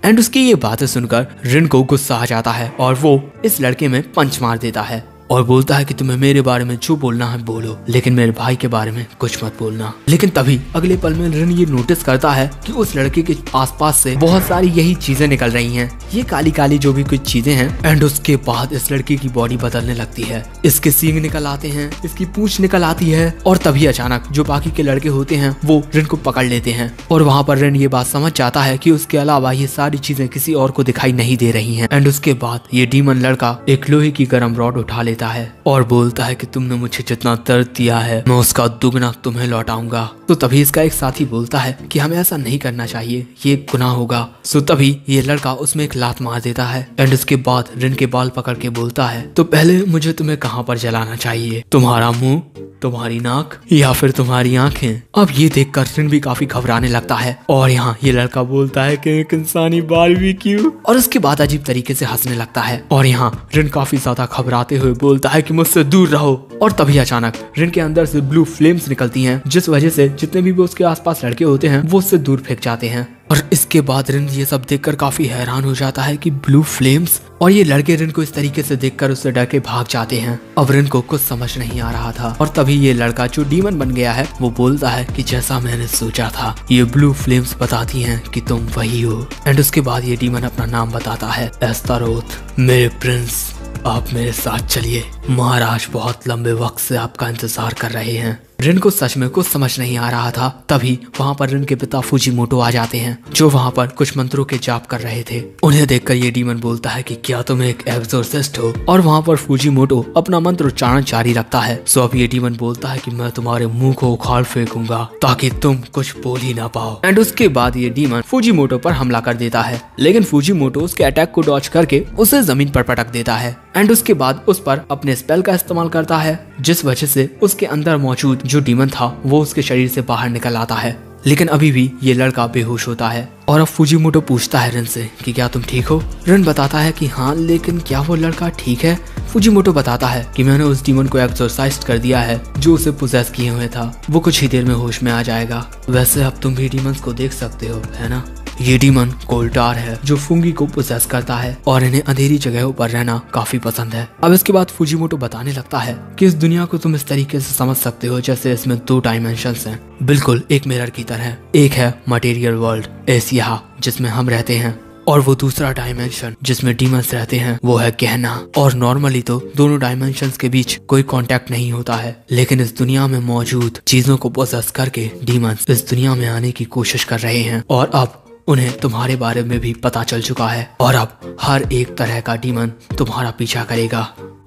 A: एंड उसकी ये बातें सुनकर रिन को गुस्सा आ जाता है और वो इस लड़के में पंच मार देता है और बोलता है कि तुम्हें मेरे बारे में जो बोलना है बोलो, लेकिन मेरे भाई के बारे में कुछ मत बोलना। लेकिन तभी अगले पल में रिन ये नोटिस करता है कि उस लड़के के आसपास से बहुत सारी यही चीजें निकल रही हैं, ये काली काली जो भी कुछ चीजें हैं। एंड उसके बाद इस लड़के की बॉडी बदलने लगती है, इसके सींग निकल आते हैं, इसकी पूंछ निकल आती है और तभी अचानक जो बाकी के लड़के होते हैं वो रिन को पकड़ लेते हैं। और वहाँ पर रिन ये बात समझ जाता है कि उसके अलावा ये सारी चीजें किसी और को दिखाई नहीं दे रही हैं। एंड उसके बाद ये डीमन लड़का एक लोहे की गर्म रॉड उठा लेता है और बोलता है कि तुमने मुझे जितना दर्द दिया है मैं उसका दुगना तुम्हें लौटाऊंगा। तो तभी इसका एक साथी बोलता है कि हमें ऐसा नहीं करना चाहिए, ये गुनाह होगा। सो तभी ये लड़का उसमें एक लात मार देता है एंड उसके बाद रिन के बाल पकड़ के बोलता है तो पहले मुझे तुम्हें कहाँ पर जलाना चाहिए, तुम्हारा मुंह, तुम्हारी नाक या फिर तुम्हारी आंखें? अब ये देखकर रिन भी काफी घबराने लगता है और यहाँ ये लड़का बोलता है कि एक इंसानी बारबेक्यू, और उसके बाद अजीब तरीके से हंसने लगता है। और यहाँ रिन काफी ज्यादा घबराते हुए बोलता है कि मुझसे दूर रहो। और तभी अचानक रिन के अंदर से ब्लू फ्लेम्स निकलती हैं जिस वजह से जितने भी उसके आसपास लड़के होते हैं वो उससे दूर फेंक जाते हैं। और इसके बाद रिन ये सब देखकर काफी हैरान हो जाता है कि ब्लू फ्लेम्स, और ये लड़के रिन को इस तरीके से देखकर उससे डर के भाग जाते हैं। अब रिन को कुछ समझ नहीं आ रहा था और तभी ये लड़का जो डीमन बन गया है वो बोलता है कि जैसा मैंने सोचा था, ये ब्लू फ्लेम्स बताती हैं कि तुम वही हो। एंड उसके बाद ये डीमन अपना नाम बताता है, एस्तारोथ। मेरे प्रिंस, आप मेरे साथ चलिए, महाराज बहुत लंबे वक्त से आपका इंतजार कर रहे हैं। रिन को सच में कुछ समझ नहीं आ रहा था। तभी वहाँ पर रिन के पिता फूजीमोटो आ जाते हैं जो वहाँ पर कुछ मंत्रों के जाप कर रहे थे। उन्हें देखकर ये डीमन बोलता है कि क्या तुम एक एक्सोर्सिस्ट हो? और वहाँ पर फूजीमोटो अपना मंत्र उच्चारण जारी रखता है। सो अब ये डीमन बोलता है कि मैं तुम्हारे मुंह को उखाड़ फेंकूंगा ताकि तुम कुछ बोल ही ना पाओ। एंड उसके बाद ये डीमन फूजीमोटो पर हमला कर देता है, लेकिन फूजीमोटो उसके अटैक को डॉज करके उसे जमीन पर पटक देता है। एंड उसके बाद उस पर अपने स्पेल का इस्तेमाल करता है जिस वजह से उसके अंदर मौजूद जो डीमन था वो उसके शरीर से बाहर निकल आता है। लेकिन अभी भी ये लड़का बेहोश होता है और अब फूजीमोटो पूछता है रिन से कि क्या तुम ठीक हो? रिन बताता है कि हाँ, लेकिन क्या वो लड़का ठीक है? फूजीमोटो बताता है कि मैंने उस डीमन को एक्सोरसाइज कर दिया है जो उसे पोजेस किए हुए था, वो कुछ ही देर में होश में आ जाएगा। वैसे अब तुम भी डीमंस को देख सकते हो, है ना? ये डीमन कोल्टार है जो फुंगी को पोसेस करता है और इन्हें अंधेरी जगहों पर रहना काफी पसंद है। अब इसके बाद फूजीमोटो बताने लगता है कि इस दुनिया को तुम इस तरीके से समझ सकते हो जैसे इसमें 2 डायमेंशंस हैं, बिल्कुल एक मिरर की तरह। एक है मटेरियल वर्ल्ड, एशिया, जिसमें हम रहते हैं, और वो दूसरा डायमेंशन जिसमें डीमंस रहते हैं वो है गहना। और नॉर्मली तो दोनों डायमेंशंस के बीच कोई कांटेक्ट नहीं होता है, लेकिन इस दुनिया में मौजूद चीजों को पोसेस करके डीमंस इस दुनिया में आने की कोशिश कर रहे हैं। और अब उन्हें तुम्हारे बारे में भी पता चल चुका है और अब हर एक तरह का डीमन तुम्हारा पीछा करेगा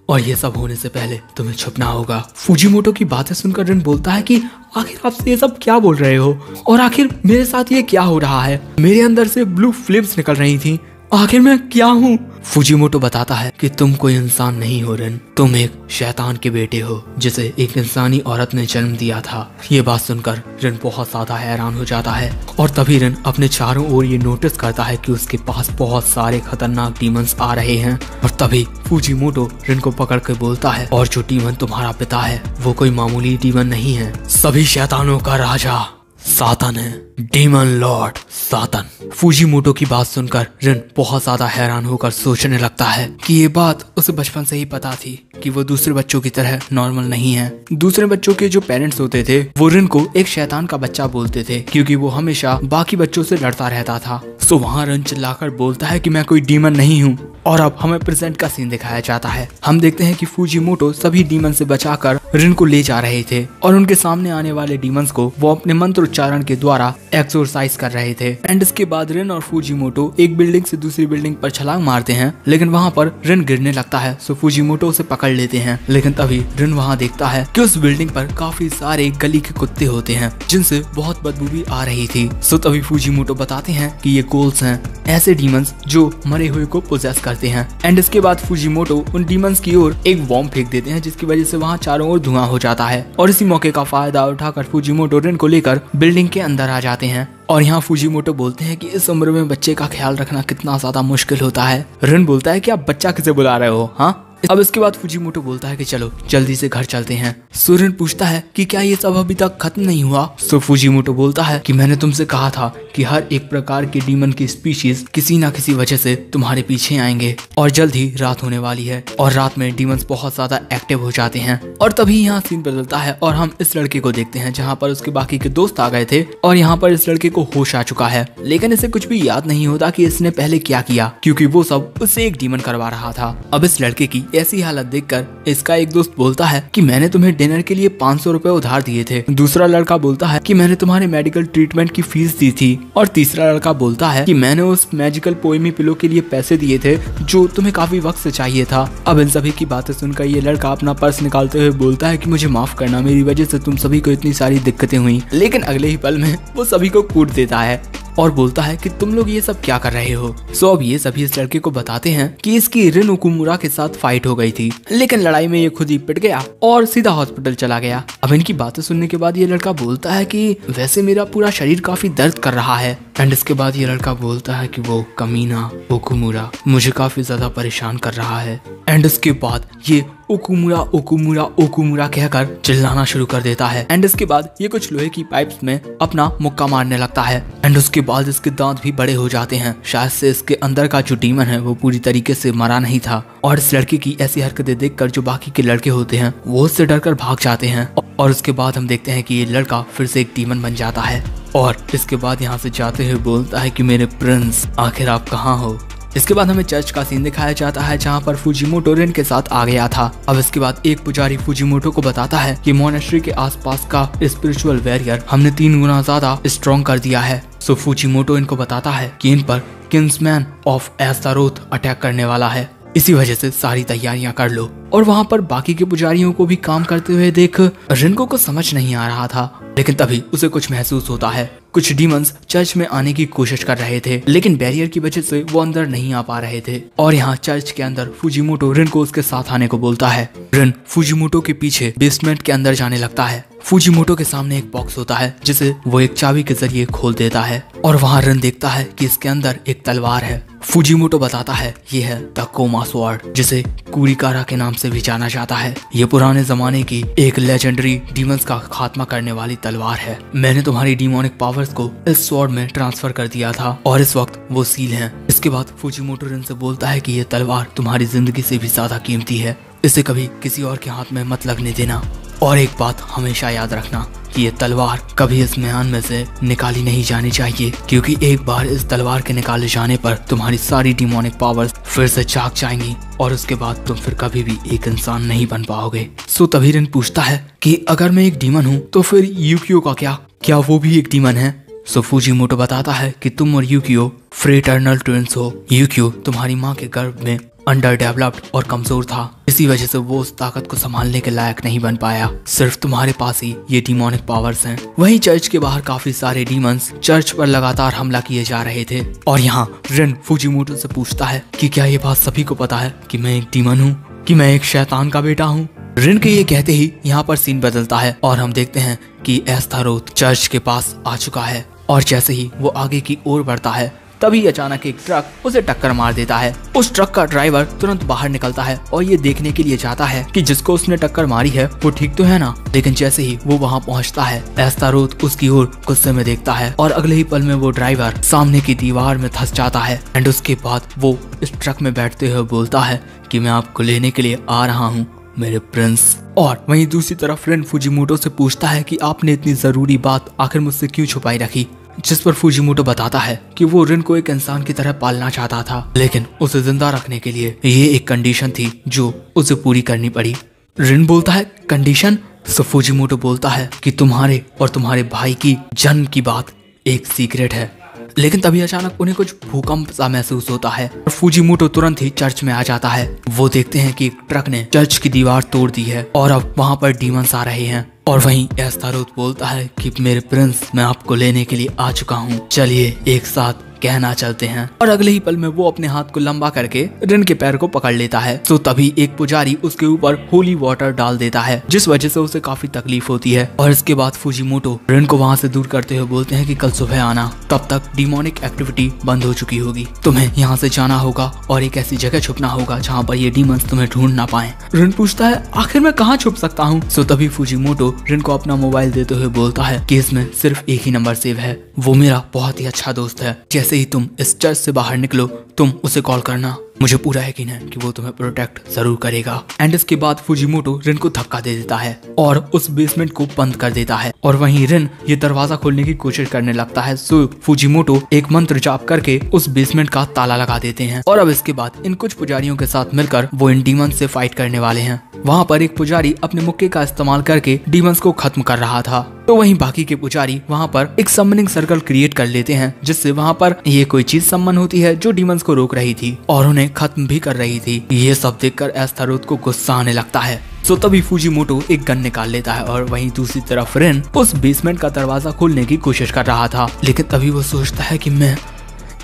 A: और ये सब होने से पहले तुम्हें छुपना होगा। फूजीमोटो की बातें सुनकर रिन बोलता है कि आखिर आप ये सब क्या बोल रहे हो और आखिर मेरे साथ ये क्या हो रहा है? मेरे अंदर से ब्लू फ्लेम्स निकल रही थी आखिर मैं क्या हूँ? फूजीमोटो बताता है कि तुम कोई इंसान नहीं हो रिन, तुम एक शैतान के बेटे हो जिसे एक इंसानी औरत ने जन्म दिया था। ये बात सुनकर रिन बहुत ज्यादा हैरान हो जाता है और तभी रिन अपने चारों ओर ये नोटिस करता है कि उसके पास बहुत सारे खतरनाक डीमंस आ रहे हैं। और तभी फूजीमोटो रिन को पकड़ के बोलता है, और जो डीमन तुम्हारा पिता है वो कोई मामूली डीमन नहीं है, सभी शैतानों का राजा सातन है, डीमन लॉर्ड सातन। फूजीमोटो की बात सुनकर रिन बहुत ज्यादा हैरान होकर सोचने लगता है कि ये बात उसे बचपन से ही पता थी कि वो दूसरे बच्चों की तरह नॉर्मल नहीं है। दूसरे बच्चों के जो पेरेंट्स होते थे वो रिन को एक शैतान का बच्चा बोलते थे क्योंकि वो हमेशा बाकी बच्चों से लड़ता रहता था। सो वहाँ रिन चिल्लाकर बोलता है कि मैं कोई डीमन नहीं हूँ। और अब हमें प्रेजेंट का सीन दिखाया जाता है। हम देखते हैं कि फूजीमोटो सभी डीमन से बचाकर रिन को ले जा रहे थे और उनके सामने आने वाले डीमंस को वो अपने मंत्र उच्चारण के द्वारा एक्सोरसाइज कर रहे थे। एंड इसके बाद रिन और फूजीमोटो एक बिल्डिंग से दूसरी बिल्डिंग पर छलांग मारते हैं, लेकिन वहाँ पर रिन गिरने लगता है। सो फूजीमोटो उसे पकड़ लेते हैं, लेकिन तभी रिन वहाँ देखता है कि उस बिल्डिंग पर काफी सारे गली के कुत्ते होते हैं जिनसे बहुत बदबू भी आ रही थी। सो तभी फूजीमोटो बताते हैं कि ये गोल्स हैं, ऐसे डीमंस जो मरे हुए को पोजेस करते हैं। एंड इसके बाद फूजीमोटो उन डीमंस की ओर एक बॉम्ब फेंक देते हैं जिसकी वजह से वहाँ चारों ओर धुआं हो जाता है। और इसी मौके का फायदा उठाकर फूजीमोटो रिन को लेकर बिल्डिंग के अंदर आ जाते हैं। और यहाँ फूजीमोटो बोलते हैं कि इस उम्र में बच्चे का ख्याल रखना कितना ज्यादा मुश्किल होता है। रिन बोलता है कि आप बच्चा किसे बुला रहे हो? हाँ। अब इसके बाद फूजीमोटो बोलता है कि चलो जल्दी से घर चलते हैं। सो रिन पूछता है कि क्या ये सब अभी तक खत्म नहीं हुआ? सो फूजीमोटो बोलता है कि मैंने तुमसे कहा था कि हर एक प्रकार के डीमन की स्पीशीज किसी ना किसी वजह से तुम्हारे पीछे आएंगे और जल्द ही रात होने वाली है। और रात में डीमंस बहुत ज्यादा एक्टिव हो जाते हैं। और तभी यहाँ सीन बदलता है और हम इस लड़के को देखते हैं जहाँ पर उसके बाकी के दोस्त आ गए थे और यहाँ पर इस लड़के को होश आ चुका है, लेकिन इसे कुछ भी याद नहीं होता कि इसने पहले क्या किया क्योंकि वो सब उससे एक डीमन करवा रहा था। अब इस लड़के की ऐसी हालत देखकर इसका एक दोस्त बोलता है कि मैंने तुम्हें डिनर के लिए 500 रुपए उधार दिए थे। दूसरा लड़का बोलता है कि मैंने तुम्हारे मेडिकल ट्रीटमेंट की फीस दी थी। और तीसरा लड़का बोलता है कि मैंने उस मैजिकल पोएमी पिलो के लिए पैसे दिए थे जो तुम्हें काफी वक्त से चाहिए था। अब इन सभी की बातें सुनकर ये लड़का अपना पर्स निकालते हुए बोलता है कि मुझे माफ करना, मेरी वजह से तुम सभी को इतनी सारी दिक्कतें हुई। लेकिन अगले ही पल में वो सभी को कूट देता है और बोलता है कि तुम लोग ये सब क्या कर रहे हो। सो अब ये सभी इस लड़के को बताते हैं कि इसकी रिन ओकुमुरा के साथ फाइट हो गई थी, लेकिन लड़ाई में ये खुद ही पिट गया और सीधा हॉस्पिटल चला गया। अब इनकी बातें सुनने के बाद ये लड़का बोलता है कि वैसे मेरा पूरा शरीर काफी दर्द कर रहा है। एंड इसके बाद ये लड़का बोलता है कि वो कमीना ओकुमुरा मुझे काफी ज्यादा परेशान कर रहा है। एंड इसके बाद ये ओकुमुरा ओकुमुरा ओकुमुरा कहकर चिल्लाना शुरू कर देता है। एंड इसके बाद ये कुछ लोहे की पाइप्स में अपना मुक्का मारने लगता है। एंड उसके बाद इसके दांत भी बड़े हो जाते हैं। शायद से इसके अंदर का जो डीमन है वो पूरी तरीके से मरा नहीं था। और इस लड़के की ऐसी हरकतें देखकर जो बाकी के लड़के होते हैं वो उससे डरकर भाग जाते हैं। और उसके बाद हम देखते हैं कि ये लड़का फिर से एक डीमन बन जाता है और इसके बाद यहाँ से जाते हुए बोलता है कि मेरे प्रिंस आखिर आप कहाँ हो। इसके बाद हमें चर्च का सीन दिखाया जाता है जहाँ पर फूजीमोटो रिन के साथ आ गया था। अब इसके बाद एक पुजारी फूजीमोटो को बताता है कि मोनेस्ट्री के आसपास का स्पिरिचुअल बैरियर हमने 3 गुना ज्यादा स्ट्रॉन्ग कर दिया है। सो फूजीमोटो इनको बताता है कि इन पर किंग्समैन ऑफ एस्तारोथ अटैक करने वाला है, इसी वजह से सारी तैयारियां कर लो। और वहाँ पर बाकी के पुजारियों को भी काम करते हुए देख रिन को कुछ समझ नहीं आ रहा था, लेकिन तभी उसे कुछ महसूस होता है। कुछ डीमंस चर्च में आने की कोशिश कर रहे थे, लेकिन बैरियर की वजह से वो अंदर नहीं आ पा रहे थे। और यहाँ चर्च के अंदर फूजीमोटो रिन को उसके साथ आने को बोलता है। रिन फूजीमोटो के पीछे बेसमेंट के अंदर जाने लगता है। फूजीमोटो के सामने एक बॉक्स होता है जिसे वो एक चाबी के जरिए खोल देता है और वहाँ रिन देखता है कि इसके अंदर एक तलवार है। फूजीमोटो बताता है ये है द कोमा स्वॉर्ड, जिसे कुरिकारा के नाम से भी जाना जाता है। ये पुराने जमाने की एक लेजेंडरी डीमंस का खात्मा करने वाली तलवार है। मैंने तुम्हारी डीमोनिक पावर्स को इस स्वॉर्ड में ट्रांसफर कर दिया था और इस वक्त वो सील है। इसके बाद फूजीमोटो रिन से बोलता है कि ये तलवार तुम्हारी जिंदगी से भी ज्यादा कीमती है, इसे कभी किसी और के हाथ में मत लगने देना। और एक बात हमेशा याद रखना कि ये तलवार कभी इस म्यान में से निकाली नहीं जानी चाहिए, क्योंकि एक बार इस तलवार के निकाले जाने पर तुम्हारी सारी डिमोनिक पावर्स फिर से जाग जाएंगी और उसके बाद तुम फिर कभी भी एक इंसान नहीं बन पाओगे। सो तभी रिन पूछता है कि अगर मैं एक डीमन हूँ तो फिर यूकियो का क्या वो भी एक डीमन है? सो फूजीमोटो बताता है कि तुम और यूकियो फ्रेटर्नल ट्विंस हो। यूकियो तुम्हारी माँ के गर्भ में अंडर डेवलप्ड और कमजोर था, इसी वजह से वो उस ताकत को संभालने के लायक नहीं बन पाया। सिर्फ तुम्हारे पास ही ये डीमोनिक पावर्स हैं। वहीं चर्च के बाहर काफी सारे डीमंस चर्च पर लगातार हमला किए जा रहे थे और यहाँ रिन फूजिमोटो से पूछता है कि क्या ये बात सभी को पता है कि मैं एक डीमन हूँ, कि मैं एक शैतान का बेटा हूँ। रिन के ये कहते ही यहाँ पर सीन बदलता है और हम देखते हैं कि एस्तारोथ चर्च के पास आ चुका है और जैसे ही वो आगे की ओर बढ़ता है तभी अचानक एक ट्रक उसे टक्कर मार देता है। उस ट्रक का ड्राइवर तुरंत बाहर निकलता है और ये देखने के लिए जाता है कि जिसको उसने टक्कर मारी है वो ठीक तो है ना। लेकिन जैसे ही वो वहाँ पहुँचता है एस्तारोथ उसकी ओर गुस्से में देखता है और अगले ही पल में वो ड्राइवर सामने की दीवार में धंस जाता है। एंड उसके बाद वो इस ट्रक में बैठते हुए बोलता है कि मैं आपको लेने के लिए आ रहा हूँ मेरे प्रिंस। और वहीं दूसरी तरफ रिन फूजिमोटो से पूछता है कि आपने इतनी जरूरी बात आखिर मुझसे क्यों छुपाई रखी, जिस पर फूजिमोटो बताता है कि वो रिन को एक इंसान की तरह पालना चाहता था, लेकिन उसे जिंदा रखने के लिए ये एक कंडीशन थी जो उसे पूरी करनी पड़ी। रिन बोलता है कंडीशन? तो फूजिमोटो बोलता है कि तुम्हारे और तुम्हारे भाई की जन्म की बात एक सीक्रेट है। लेकिन तभी अचानक उन्हें कुछ भूकंप सा महसूस होता है और फूजिमोटो तुरंत ही चर्च में आ जाता है। वो देखते हैं कि एक ट्रक ने चर्च की दीवार तोड़ दी है और अब वहाँ पर डीमंस आ रहे हैं। और वहीं एस्तारोथ बोलता है कि मेरे प्रिंस मैं आपको लेने के लिए आ चुका हूँ, चलिए एक साथ कहना चलते हैं। और अगले ही पल में वो अपने हाथ को लंबा करके रिन के पैर को पकड़ लेता है। तो तभी एक पुजारी उसके ऊपर होली वाटर डाल देता है जिस वजह से उसे काफी तकलीफ होती है। और इसके बाद फूजिमोटो रिन को वहाँ से दूर करते हुए बोलते हैं कि कल सुबह आना, तब तक डिमोनिक एक्टिविटी बंद हो चुकी होगी। तुम्हें यहाँ से जाना होगा और एक ऐसी जगह छुपना होगा जहाँ पर ये डीमंस तुम्हें ढूंढ ना पाए। रिन पूछता है आखिर मैं कहाँ छुप सकता हूँ। सो तभी फूजिमोटो रिन को अपना मोबाइल देते हुए बोलता है कि इसमें सिर्फ एक ही नंबर सेव है, वो मेरा बहुत ही अच्छा दोस्त है। जैसे ही तुम इस चर्च से बाहर निकलो तुम उसे कॉल करना, मुझे पूरा यकीन है कि वो तुम्हें प्रोटेक्ट जरूर करेगा। एंड इसके बाद फूजिमोटो रिन को धक्का दे देता है और उस बेसमेंट को बंद कर देता है। और वहीं रिन ये दरवाजा खोलने की कोशिश करने लगता है। सो फूजिमोटो एक मंत्र जाप करके उस बेसमेंट का ताला लगा देते हैं। और अब इसके बाद इन कुछ पुजारियों के साथ मिलकर वो इन डीमंस से फाइट करने वाले हैं। वहाँ पर एक पुजारी अपने मुक्के का इस्तेमाल करके डीमंस को खत्म कर रहा था, तो वहीं बाकी के पुजारी वहाँ पर एक समनिंग सर्कल क्रिएट कर लेते हैं जिससे वहाँ पर ये कोई चीज सम्मन होती है जो डीमंस को रोक रही थी और उन्हें खत्म भी कर रही थी। ये सब देखकर एस्तारोथ को गुस्सा आने लगता है। सो तभी फूजिमोटो एक गन निकाल लेता है और वहीं दूसरी तरफ रिन उस बेसमेंट का दरवाजा खोलने की कोशिश कर रहा था। लेकिन तभी वो सोचता है कि मैं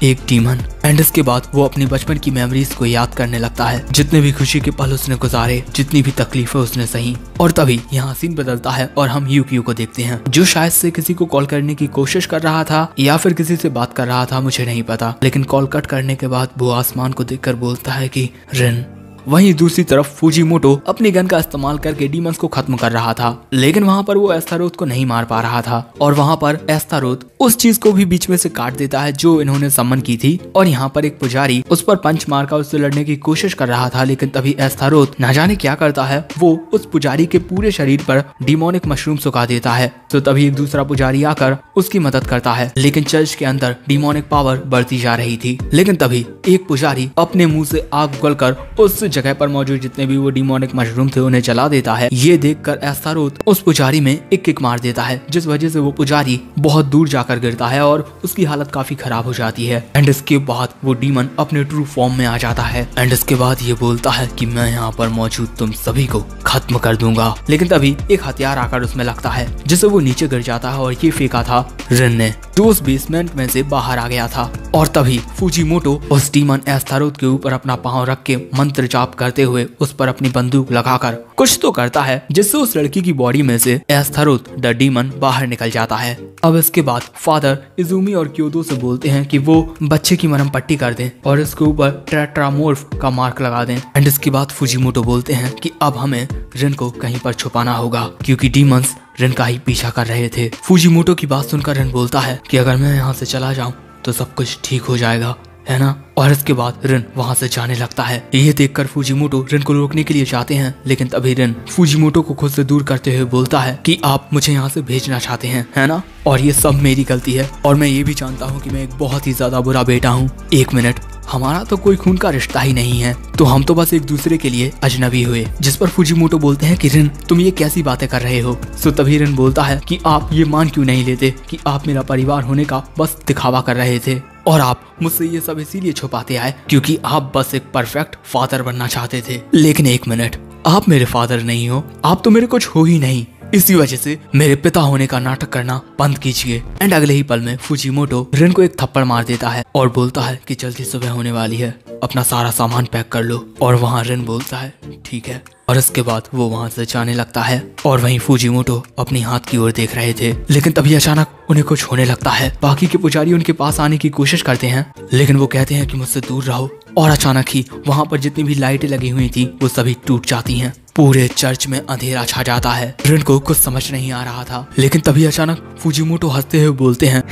A: एक डीमन। एंड इसके बाद वो अपनी बचपन की मेमोरीज को याद करने लगता है, जितने भी खुशी के पल उसने गुजारे, जितनी भी तकलीफें उसने सही। और तभी यहाँ सीन बदलता है और हम यूकियो को देखते हैं जो शायद से किसी को कॉल करने की कोशिश कर रहा था या फिर किसी से बात कर रहा था, मुझे नहीं पता। लेकिन कॉल कट करने के बाद वो आसमान को देखकर बोलता है कि रिन। वहीं दूसरी तरफ फूजिमोटो अपनी गन का इस्तेमाल करके डीमंस को खत्म कर रहा था, लेकिन वहाँ पर वो एस्तारोथ को नहीं मार पा रहा था। और वहाँ पर एस्तारोथ उस चीज को भी बीच में से काट देता है जो इन्होंने सम्मन की थी। और यहाँ पर एक पुजारी उस पर पंच मारकर उससे लड़ने की कोशिश कर रहा था, लेकिन तभी एस्तारोथ न जाने क्या करता है, वो उस पुजारी के पूरे शरीर पर डिमोनिक मशरूम सुखा देता है। तो तभी एक दूसरा पुजारी आकर उसकी मदद करता है, लेकिन चर्च के अंदर डिमोनिक पावर बढ़ती जा रही थी। लेकिन तभी एक पुजारी अपने मुंह से आग उगलकर उस जगह पर मौजूद जितने भी वो डिमोनिक मशरूम थे उन्हें जला देता है। ये देखकर एस्तारोथ उस पुजारी में एक किक मार देता है जिस वजह से वो पुजारी बहुत दूर जाकर गिरता है और उसकी हालत काफी खराब हो जाती है। एंड इसके बाद वो डीमन अपने ट्रू फॉर्म में आ जाता है। एंड इसके बाद ये बोलता है कि मैं यहाँ पर मौजूद तुम सभी को खत्म कर दूंगा। लेकिन तभी एक हथियार आकर उसमें लगता है जिससे वो नीचे गिर जाता है और ये फेंका था रिन ने, जो उस बेसमेंट में से बाहर आ गया था। और तभी फूजिमोटो उस डीमन एस्तारोथ के ऊपर अपना पांव रख के मंत्र जाप करते हुए उस पर अपनी बंदूक लगाकर कुछ तो करता है जिससे उस लड़की की बॉडी में से एस्तारोथ द डीमन बाहर निकल जाता है। अब इसके बाद फादर इजुमी और क्योदो से बोलते हैं कि वो बच्चे की मरहम पट्टी कर दें और इसके ऊपर टेट्रामोर्फ का मार्क लगा दें। एंड इसके बाद फूजिमोटो बोलते हैं कि अब हमें रिन को कहीं पर छुपाना होगा क्योंकि डीमंस रिन का ही पीछा कर रहे थे। फूजिमोटो की बात सुनकर रिन बोलता है कि अगर मैं यहाँ से चला जाऊँ तो सब कुछ ठीक हो जाएगा, है ना। और इसके बाद रिन वहाँ से जाने लगता है। ये देखकर फूजिमोटो रिन को रोकने के लिए जाते हैं, लेकिन तभी रिन फूजिमोटो को खुद से दूर करते हुए बोलता है कि आप मुझे यहाँ से भेजना चाहते हैं, है ना, और ये सब मेरी गलती है और मैं ये भी जानता हूँ कि मैं एक बहुत ही ज्यादा बुरा बेटा हूँ। एक मिनट, हमारा तो कोई खून का रिश्ता ही नहीं है, तो हम तो बस एक दूसरे के लिए अजनबी हुए। जिस पर फूजिमोटो बोलते हैं कि रिन तुम ये कैसी बातें कर रहे हो। सो तभी रिन बोलता है कि आप ये मान क्यों नहीं लेते कि आप मेरा परिवार होने का बस दिखावा कर रहे थे। और आप मुझसे ये सब इसीलिए छुपाते आए क्योंकि आप बस एक परफेक्ट फादर बनना चाहते थे। लेकिन एक मिनट, आप मेरे फादर नहीं हो, आप तो मेरे कुछ हो ही नहीं। इसी वजह से मेरे पिता होने का नाटक करना बंद कीजिए। एंड अगले ही पल में फुजीमोटो रिन को एक थप्पड़ मार देता है और बोलता है कि जल्दी सुबह होने वाली है, अपना सारा सामान पैक कर लो। और वहाँ रिन बोलता है ठीक है, और इसके बाद वो वहाँ से जाने लगता है। और वहीं फुजीमोटो अपनी हाथ की ओर देख रहे थे, लेकिन तभी अचानक उन्हें कुछ होने लगता है। बाकी के पुजारी उनके पास आने की कोशिश करते हैं, लेकिन वो कहते हैं कि मुझसे दूर रहो। और अचानक ही वहाँ पर जितनी भी लाइटें लगी हुई थी वो सभी टूट जाती हैं। पूरे चर्च में अंधेरा छा जाता है। रिन को कुछ समझ नहीं आ रहा था, लेकिन तभी अचानक फुजीमोटो हंसते हुए बोलते हैं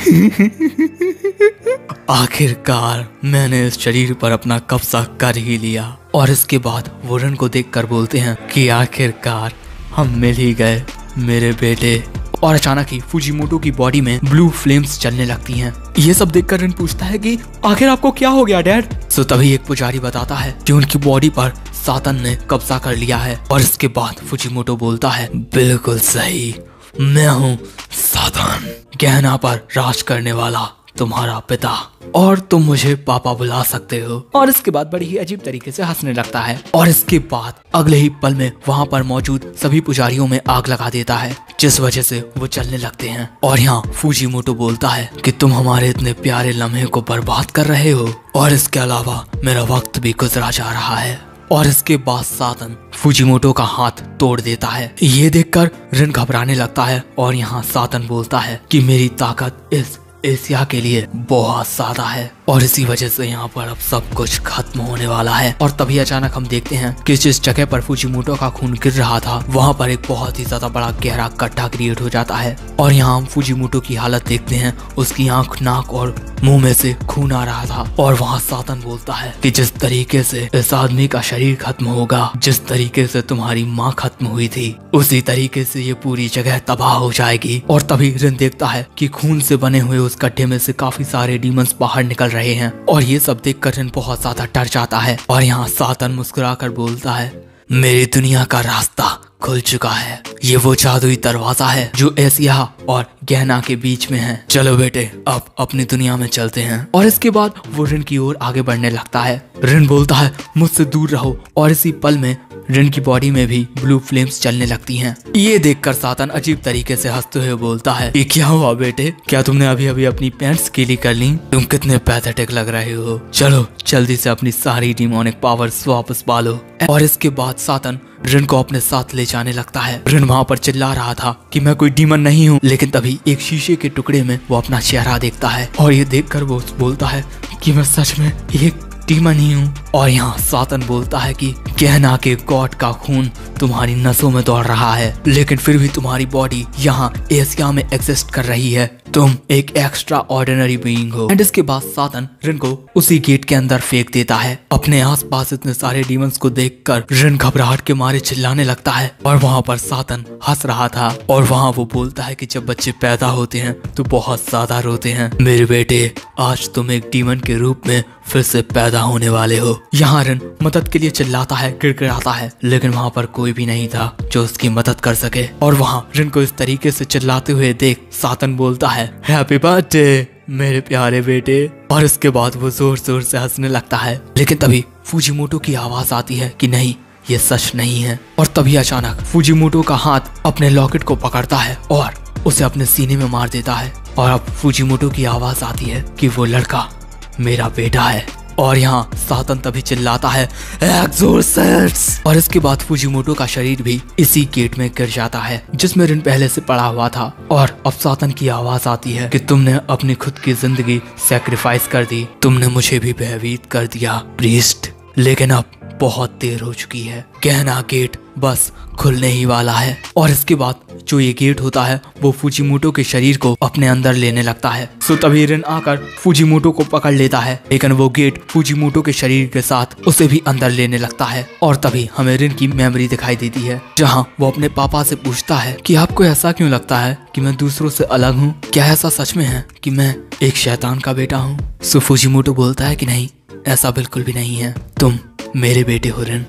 A: आखिरकार मैंने इस शरीर पर अपना कब्जा कर ही लिया। और इसके बाद वो रिन को देखकर बोलते हैं कि आखिरकार हम मिल ही गए मेरे बेटे। और अचानक ही फुजीमोटो की बॉडी में ब्लू फ्लेम्स चलने लगती हैं। ये सब देखकर रिन पूछता है कि आखिर आपको क्या हो गया डैड। सो तभी एक पुजारी बताता है कि उनकी बॉडी पर सातन ने कब्जा कर लिया है। और इसके बाद फुजीमोटो बोलता है बिल्कुल सही, मैं हूँ सातन, गहना पर राज करने वाला तुम्हारा पिता, और तुम मुझे पापा बुला सकते हो। और इसके बाद बड़ी ही अजीब तरीके से हंसने लगता है। और इसके बाद अगले ही पल में वहाँ पर मौजूद सभी पुजारियों में आग लगा देता है, जिस वजह से वो चलने लगते हैं। और यहाँ फुजीमोटो बोलता है कि तुम हमारे इतने प्यारे लम्हे को बर्बाद कर रहे हो, और इसके अलावा मेरा वक्त भी गुजरा जा रहा है। और इसके बाद सातन फुजीमोटो का हाथ तोड़ देता है। ये देखकर रिन घबराने लगता है। और यहाँ सातन बोलता है कि मेरी ताकत इस एशिया के लिए बहुत ज्यादा है, और इसी वजह से यहाँ पर अब सब कुछ खत्म होने वाला है। और तभी अचानक हम देखते हैं कि जिस जगह पर फुजीमोटो का खून गिर रहा था वहाँ पर एक बहुत ही ज्यादा बड़ा गहरा गड्ढा क्रिएट हो जाता है। और यहाँ हम फुजीमोटो की हालत देखते हैं, उसकी आंख, नाक और मुंह में से खून आ रहा था। और वहाँ सातन बोलता है कि जिस तरीके से इस आदमी का शरीर खत्म होगा, जिस तरीके से तुम्हारी माँ खत्म हुई थी, उसी तरीके से ये पूरी जगह तबाह हो जाएगी। और तभी रिन देखता है कि खून से बने हुए उस गड्ढे में से काफी सारे डीमंस बाहर निकल रहे हैं। और ये सब देखकर रिन बहुत ज्यादा डर जाता है। और यहाँ सातन मुस्कुराकर बोलता है मेरी दुनिया का रास्ता खुल चुका है, ये वो जादुई दरवाजा है जो एशिया और गहना के बीच में है। चलो बेटे, अब अपनी दुनिया में चलते हैं। और इसके बाद वो रिन की ओर आगे बढ़ने लगता है। रिन बोलता है मुझसे दूर रहो। और इसी पल में रिन की बॉडी में भी ब्लू फ्लेम्स चलने लगती हैं। ये देखकर सातन अजीब तरीके से हंसते हुए बोलता है ये क्या हुआ बेटे, क्या तुमने अभी अभी अपनी पैंट्स गीली कर ली? तुम कितने पैथेटिक लग रहे हो, चलो जल्दी से अपनी सारी डिमोनिक पावर्स वापस पालो। और इसके बाद सातन रिन को अपने साथ ले जाने लगता है। रिन वहाँ पर चिल्ला रहा था कि मैं कोई डीमन नहीं हूँ, लेकिन तभी एक शीशे के टुकड़े में वो अपना चेहरा देखता है। और ये देखकर वो बोलता है कि मैं सच में एक डीमन ही हूँ। और यहाँ सातन बोलता है कि गहना के गॉड का खून तुम्हारी नसों में दौड़ रहा है, लेकिन फिर भी तुम्हारी बॉडी यहाँ एशिया में एग्जिस्ट कर रही है, तुम एक एक्स्ट्रा ऑर्डिनरी बीइंग हो। एंड इसके बाद सातन रिन को उसी गेट के अंदर फेंक देता है। अपने आसपास इतने सारे डीमंस को देखकर रिन घबराहट के मारे चिल्लाने लगता है। और वहाँ पर सातन हंस रहा था। और वहाँ वो बोलता है कि जब बच्चे पैदा होते हैं तो बहुत ज्यादा रोते हैं, मेरे बेटे आज तुम एक डीमन के रूप में फिर से पैदा होने वाले हो। यहाँ रिन मदद के लिए चिल्लाता है, गिड़गिड़ाता है, लेकिन वहाँ पर कोई भी नहीं था जो उसकी मदद कर सके। और वहाँ रिन को इस तरीके से चिल्लाते हुए देख सातन बोलता है हैप्पी बर्थडे मेरे प्यारे बेटे। और इसके बाद वो जोर जोर से हंसने लगता है। लेकिन तभी फुजीमोटो की आवाज आती है कि नहीं, ये सच नहीं है। और तभी अचानक फुजीमोटो का हाथ अपने लॉकेट को पकड़ता है और उसे अपने सीने में मार देता है। और अब फुजीमोटो की आवाज आती है कि वो लड़का मेरा बेटा है। और यहाँ सातन तभी चिल्लाता है एक्सोर्सिस्ट। और इसके बाद फुजीमोटो का शरीर भी इसी गेट में गिर जाता है जिसमें रिन पहले से पड़ा हुआ था। और अब सातन की आवाज आती है कि तुमने अपनी खुद की जिंदगी सैक्रिफाइस कर दी, तुमने मुझे भी भयभीत कर दिया प्रीस्ट, लेकिन अब बहुत देर हो चुकी है, गहना गेट बस खुलने ही वाला है। और इसके बाद जो ये गेट होता है वो फुजीमोटो के शरीर को अपने अंदर लेने लगता है। सो तभी रिन आकर फुजीमोटो को पकड़ लेता है, लेकिन वो गेट फुजीमोटो के शरीर के साथ उसे भी अंदर लेने लगता है। और तभी हमें रिन की मेमोरी दिखाई देती है, जहाँ वो अपने पापा से पूछता है कि आपको ऐसा क्यों लगता है कि मैं दूसरों से अलग हूँ, क्या ऐसा सच में है कि मैं एक शैतान का बेटा हूँ? सो फुजीमोटो बोलता है कि नहीं, ऐसा बिल्कुल भी नहीं है, तुम मेरे बेटे हो रिन,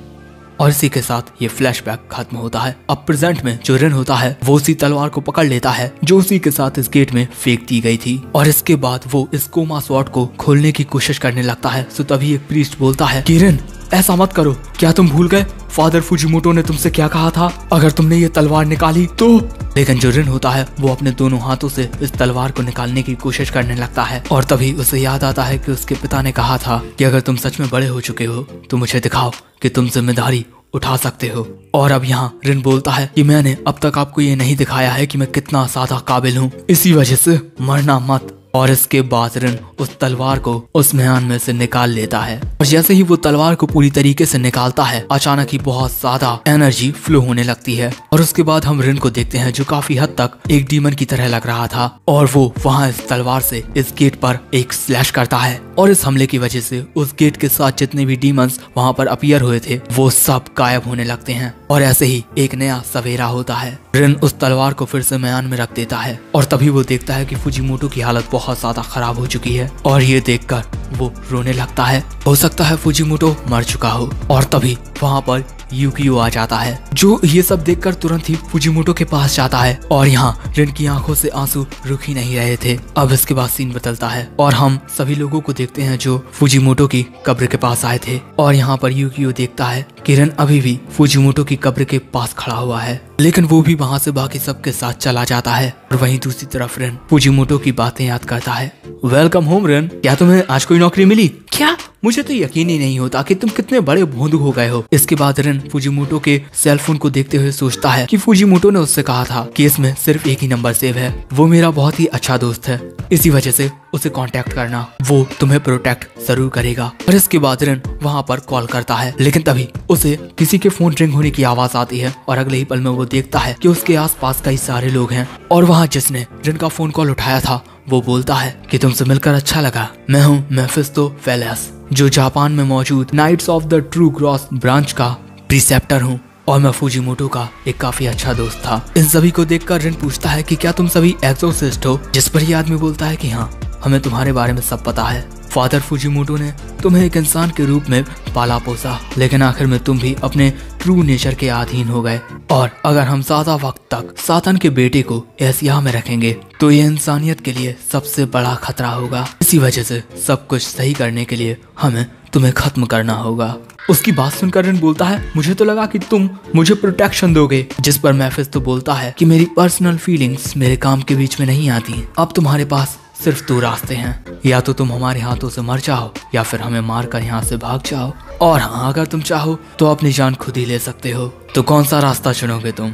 A: और इसी के साथ ये फ्लैशबैक खत्म होता है। अब प्रेजेंट में जो रिन होता है वो उसी तलवार को पकड़ लेता है जो उसी के साथ इस गेट में फेंक दी गई थी, और इसके बाद वो इस कोमा स्वॉर्ड को खोलने की कोशिश करने लगता है। तो तभी एक प्रीस्ट बोलता है कि रिन ऐसा मत करो, क्या तुम भूल गए फादर फुजीमोटो ने तुमसे क्या कहा था अगर तुमने ये तलवार निकाली तो। लेकिन जो रिन होता है वो अपने दोनों हाथों से इस तलवार को निकालने की कोशिश करने लगता है, और तभी उसे याद आता है कि उसके पिता ने कहा था कि अगर तुम सच में बड़े हो चुके हो तो मुझे दिखाओ कि तुम जिम्मेदारी उठा सकते हो। और अब यहाँ रिन बोलता है कि मैंने अब तक आपको ये नहीं दिखाया है कि मैं कितना ज्यादा काबिल हूँ, इसी वजह से मरना मत। और इसके बाद रिन उस तलवार को उस म्यान में से निकाल लेता है, और जैसे ही वो तलवार को पूरी तरीके से निकालता है अचानक ही बहुत ज्यादा एनर्जी फ्लो होने लगती है, और उसके बाद हम रिन को देखते हैं जो काफी हद तक एक डीमन की तरह लग रहा था, और वो वहाँ इस तलवार से इस गेट पर एक स्लैश करता है, और इस हमले की वजह से उस गेट के साथ जितने भी डीमंस वहाँ पर अपीयर हुए थे वो सब गायब होने लगते हैं, और ऐसे ही एक नया सवेरा होता है। रिन उस तलवार को फिर से म्यान में रख देता है, और तभी वो देखता है कि फुजीमोटो की हालत बहुत ज्यादा खराब हो चुकी है, और ये देखकर वो रोने लगता है। हो सकता है फुजीमोटो मर चुका हो। और तभी वहाँ पर यूकियो आ जाता है जो ये सब देखकर तुरंत ही फुजीमोटो के पास जाता है, और यहाँ रिन की आंखों से आंसू रुक ही नहीं रहे थे। अब इसके बाद सीन बदलता है और हम सभी लोगों को देखते हैं जो फुजीमोटो की कब्र के पास आए थे, और यहाँ पर यूकियो देखता है कि रिन अभी भी फुजीमोटो की कब्र के पास खड़ा हुआ है, लेकिन वो भी वहाँ से बाकी सबके साथ चला जाता है। और वहीं दूसरी तरफ रिन फुजीमोटो की बातें याद करता है। वेलकम होम रिन, क्या तुम्हें आज कोई नौकरी मिली? क्या? मुझे तो यकीन ही नहीं होता कि तुम कितने बड़े भोंदू हो गए हो। इसके बाद रिन फुजीमोटो के सेलफोन को देखते हुए सोचता है कि फुजीमोटो ने उससे कहा था कि इसमें सिर्फ एक ही नंबर सेव है, वो मेरा बहुत ही अच्छा दोस्त है, इसी वजह से उसे कांटेक्ट करना, वो तुम्हें प्रोटेक्ट जरूर करेगा। और इसके बाद रिन वहाँ पर कॉल करता है, लेकिन तभी उसे किसी के फोन रिंग होने की आवाज आती है, और अगले ही पल में वो देखता है कि उसके आसपास कई सारे लोग हैं, और वहाँ जिसने रिन का फोन कॉल उठाया था वो बोलता है कि तुमसे मिलकर अच्छा लगा, मैं हूँ मेफिस्टोफेलेस, जो जापान में मौजूद knights of the true cross branch का प्रीसेप्टर हूँ, और मैं फुजीमोटो का एक काफी अच्छा दोस्त था। इन सभी को देखकर रिन पूछता है कि क्या तुम सभी एक्सोर्सिस्ट हो, जिस पर ये आदमी बोलता है कि हाँ, हमें तुम्हारे बारे में सब पता है। फादर फुजीमोटो ने तुम्हें एक इंसान के रूप में पाला पोसा, लेकिन आखिर में तुम भी अपने ट्रू नेचर के अधीन हो गए, और अगर हम ज्यादा वक्त तक सातन के बेटे को एशिया में रखेंगे तो ये इंसानियत के लिए सबसे बड़ा खतरा होगा। इसी वजह से सब कुछ सही करने के लिए हमें तुम्हें खत्म करना होगा। उसकी बात सुनकर रिन बोलता है, मुझे तो लगा कि तुम मुझे प्रोटेक्शन दोगे, जिस पर मेफिस्टो बोलता है कि मेरी पर्सनल फीलिंग्स मेरे काम के बीच में नहीं आती। अब तुम्हारे पास सिर्फ दो रास्ते हैं, या तो तुम हमारे हाथों से मर जाओ या फिर हमें मार कर यहाँ से भाग जाओ, और हाँ, अगर तुम चाहो तो अपनी जान खुद ही ले सकते हो। तो कौन सा रास्ता चुनोगे तुम?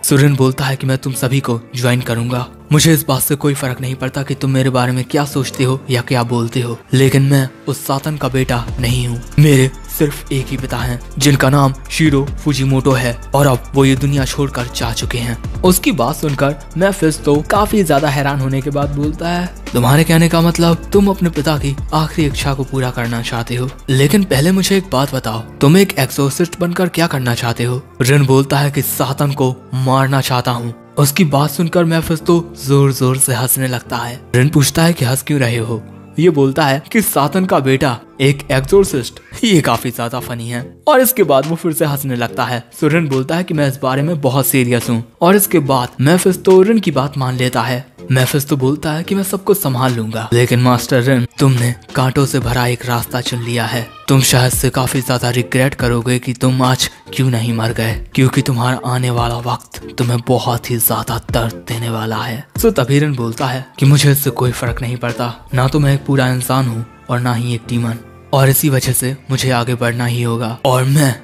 A: सुरिन बोलता है कि मैं तुम सभी को ज्वाइन करूंगा, मुझे इस बात से कोई फर्क नहीं पड़ता कि तुम मेरे बारे में क्या सोचते हो या क्या बोलते हो, लेकिन मैं उस सातन का बेटा नहीं हूँ। मेरे सिर्फ एक ही पिता हैं जिनका नाम शिरो फुजीमोटो है, और अब वो ये दुनिया छोड़कर जा चुके हैं। उसकी बात सुनकर मेफिस्टो काफी ज्यादा हैरान होने के बाद बोलता है, तुम्हारे कहने का मतलब तुम अपने पिता की आखिरी इच्छा को पूरा करना चाहते हो, लेकिन पहले मुझे एक बात बताओ, तुम एक एक्सोर्सिस्ट बनकर क्या करना चाहते हो? रिन बोलता है कि सातन को मारना चाहता हूँ। उसकी बात सुनकर मेफिस्टो जोर जोर से हंसने लगता है। रिन पूछता है कि हंस क्यों रहे हो? ये बोलता है कि सातन का बेटा एक एक्सोर्सिस्ट, ये काफी ज्यादा फनी है। और इसके बाद वो फिर से हंसने लगता है। सो रिन बोलता है कि मैं इस बारे में बहुत सीरियस हूँ, और इसके बाद मेफिस्टो रिन की बात मान लेता है। मेफिस्टो बोलता है कि मैं सब कुछ संभाल लूंगा, लेकिन मास्टर रिन, तुमने कांटों से भरा एक रास्ता चुन लिया है। तुम शायद से काफी ज्यादा रिग्रेट करोगे कि तुम आज क्यों नहीं मर गए, क्योंकि तुम्हारा आने वाला वक्त तुम्हें बहुत ही ज्यादा दर्द देने वाला है। सो तभी रिन बोलता है कि मुझे इससे कोई फर्क नहीं पड़ता, ना तो मैं एक पूरा इंसान हूँ और ना ही एक डीमन, और इसी वजह से मुझे आगे बढ़ना ही होगा, और मैं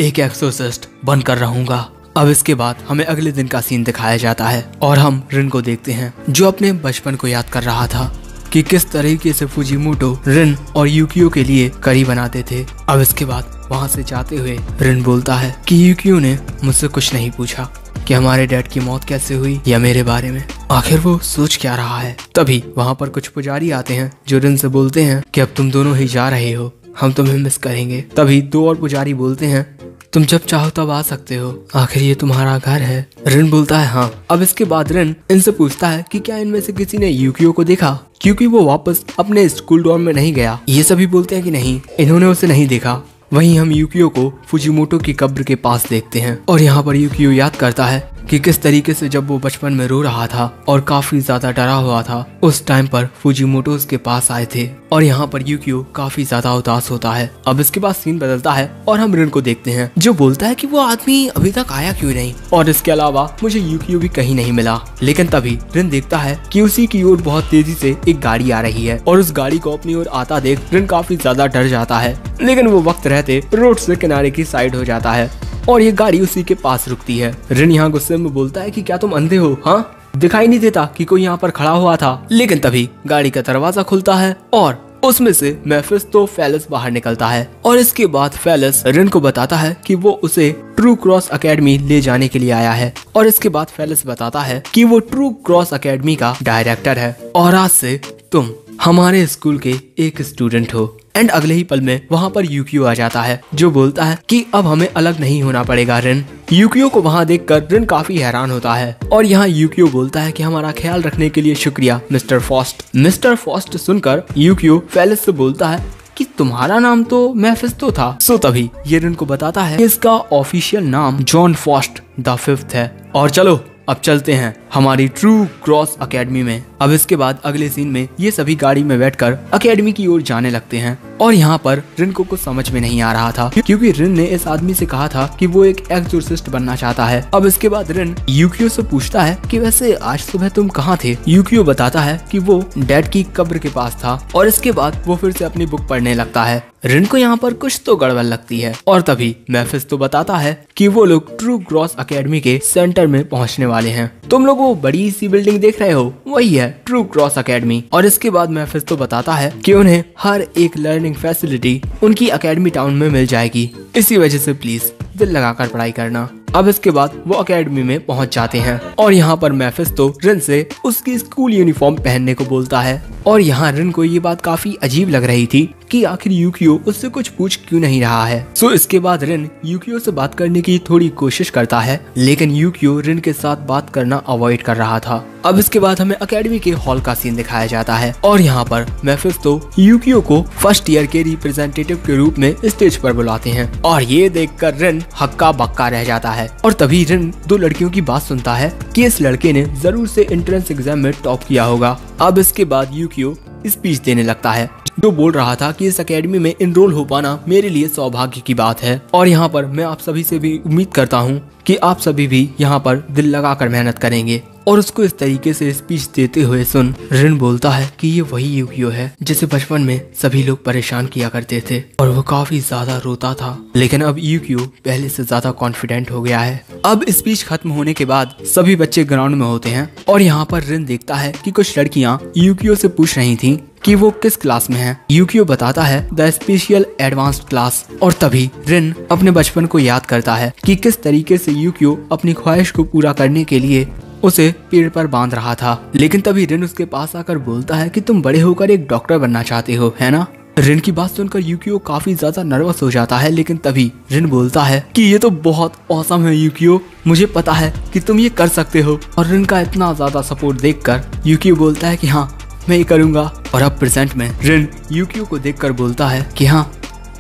A: एक एक्सोर्सिस्ट बनकर रहूंगा। अब इसके बाद हमें अगले दिन का सीन दिखाया जाता है, और हम रिन को देखते हैं जो अपने बचपन को याद कर रहा था कि किस तरीके से फुजीमोटो रिन और यूकियो के लिए करी बनाते थे। अब इसके बाद वहाँ से जाते हुए रिन बोलता है कि यूकियो ने मुझसे कुछ नहीं पूछा कि हमारे डैड की मौत कैसे हुई या मेरे बारे में, आखिर वो सोच क्या रहा है। तभी वहाँ पर कुछ पुजारी आते हैं जो रिन से बोलते हैं कि अब तुम दोनों ही जा रहे हो, हम तुम्हें मिस करेंगे। तभी दो और पुजारी बोलते हैं, तुम जब चाहो तब आ सकते हो, आखिर ये तुम्हारा घर है। रिन बोलता है हाँ। अब इसके बाद रिन इनसे पूछता है कि क्या इनमें से किसी ने यूकियो को देखा, क्योंकि वो वापस अपने स्कूल डॉर्म में नहीं गया। ये सभी बोलते हैं कि नहीं, इन्होंने उसे नहीं देखा, वहीं हम यूकियो को फुजिमोटो की कब्र के पास देखते हैं और यहाँ पर यूकियो याद करता है कि किस तरीके से जब वो बचपन में रो रहा था और काफी ज्यादा डरा हुआ था, उस टाइम पर फुजिमोटो उसके पास आए थे। और यहाँ पर यूकियो काफी ज्यादा उदास होता है। अब इसके बाद सीन बदलता है और हम रिन को देखते हैं जो बोलता है कि वो आदमी अभी तक आया क्यों नहीं, और इसके अलावा मुझे यूकियो भी कहीं नहीं मिला। लेकिन तभी रिन देखता है कि उसी की ओर बहुत तेजी से एक गाड़ी आ रही है और उस गाड़ी को अपनी ओर आता देख रिन काफी ज्यादा डर जाता है। लेकिन वो वक्त रहते रोड से किनारे की साइड हो जाता है और ये गाड़ी उसी के पास रुकती है। रिन यहाँ गुस्से में बोलता है कि क्या तुम अंधे हो? हाँ, दिखाई नहीं देता कि कोई यहाँ पर खड़ा हुआ था? लेकिन तभी गाड़ी का दरवाजा खुलता है और उसमें से मेफिस्टोफेलिस बाहर निकलता है और इसके बाद फेलिस रिन को बताता है कि वो उसे ट्रू क्रॉस एकेडमी ले जाने के लिए आया है। और इसके बाद फेलिस बताता है कि वो ट्रू क्रॉस एकेडमी का डायरेक्टर है और आज से तुम हमारे स्कूल के एक स्टूडेंट हो। एंड अगले ही पल में वहाँ पर यूकियो आ जाता है जो बोलता है कि अब हमें अलग नहीं होना पड़ेगा रिन। यूकियो को वहाँ देखकर रिन काफी हैरान होता है और यहाँ यूकियो बोलता है कि हमारा ख्याल रखने के लिए शुक्रिया मिस्टर फॉस्ट। मिस्टर फॉस्ट सुनकर यूकियो फेलिस से बोलता है कि तुम्हारा नाम तो मेफिस्टो था। सो तभी ये रिन को बताता है कि इसका ऑफिशियल नाम जॉन फॉस्ट द फिफ्थ है। और चलो अब चलते हैं हमारी ट्रू क्रॉस एकेडमी में। अब इसके बाद अगले सीन में ये सभी गाड़ी में बैठकर एकेडमी की ओर जाने लगते हैं और यहाँ पर रिन को कुछ समझ में नहीं आ रहा था क्योंकि रिन ने इस आदमी से कहा था कि वो एक एक्सोर्सिस्ट बनना चाहता है। अब इसके बाद रिन यूकियो से पूछता है कि वैसे आज सुबह तुम कहाँ थे? यूकियो बताता है कि वो डैड की कब्र के पास था और इसके बाद वो फिर से अपनी बुक पढ़ने लगता है। रिन को यहाँ पर कुछ तो गड़बड़ लगती है और तभी मेफिस्टो बताता है कि वो लोग ट्रू क्रॉस एकेडमी के सेंटर में पहुँचने वाले हैं। तुम लोग वो बड़ी सी बिल्डिंग देख रहे हो, वही है ट्रू क्रॉस एकेडमी। और इसके बाद मेफिस्टो बताता है कि उन्हें हर एक लर्निंग फैसिलिटी उनकी एकेडमी टाउन में मिल जाएगी, इसी वजह से प्लीज दिल लगाकर पढ़ाई करना। अब इसके बाद वो एकेडमी में पहुंच जाते हैं और यहाँ पर मेफिस्टो रिन से उसकी स्कूल यूनिफॉर्म पहनने को बोलता है। और यहाँ रिन को ये बात काफी अजीब लग रही थी कि आखिर यूकियो उससे कुछ पूछ क्यों नहीं रहा है। सो इसके बाद रिन यूकियो से बात करने की थोड़ी कोशिश करता है लेकिन यूकियो रिन के साथ बात करना अवॉइड कर रहा था। अब इसके बाद हमें एकेडमी के हॉल का सीन दिखाया जाता है और यहाँ पर मेफिस्टो यूकियो को फर्स्ट ईयर के रिप्रेजेंटेटिव के रूप में स्टेज पर बुलाते हैं और ये देखकर रिन हक्का बक्का रह जाता है। और तभी रिन दो लड़कियों की बात सुनता है कि इस लड़के ने जरूर से एंट्रेंस एग्जाम में टॉप किया होगा। अब इसके बाद यूकियो स्पीच देने लगता है जो बोल रहा था कि इस एकेडमी में एनरोल हो पाना मेरे लिए सौभाग्य की बात है और यहाँ पर मैं आप सभी से भी उम्मीद करता हूँ कि आप सभी भी यहाँ पर दिल लगाकर मेहनत करेंगे। और उसको इस तरीके से स्पीच देते हुए सुन रिन बोलता है कि ये वही यूकियो है जिसे बचपन में सभी लोग परेशान किया करते थे और वो काफी ज्यादा रोता था, लेकिन अब यूकियो पहले से ज्यादा कॉन्फिडेंट हो गया है। अब स्पीच खत्म होने के बाद सभी बच्चे ग्राउंड में होते हैं और यहाँ पर रिन देखता है कि कुछ लड़कियाँ यूकियो से पूछ रही थी कि वो किस क्लास में है। यूकियो बताता है द स्पेशल एडवांस्ड क्लास। और तभी रिन अपने बचपन को याद करता है कि किस तरीके से यूकियो अपनी ख्वाहिश को पूरा करने के लिए उसे पेड़ पर बांध रहा था। लेकिन तभी रिन उसके पास आकर बोलता है कि तुम बड़े होकर एक डॉक्टर बनना चाहते हो, है ना? रिन की बात सुनकर यूकियो काफी ज्यादा नर्वस हो जाता है लेकिन तभी रिन बोलता है कि ये तो बहुत औसम है यूकियो, मुझे पता है कि तुम ये कर सकते हो। और रिन का इतना ज्यादा सपोर्ट देखकर यूकियो बोलता है कि हाँ मैं ये करूंगा। और अब प्रेजेंट में रिन यूकियो को देखकर बोलता है कि हाँ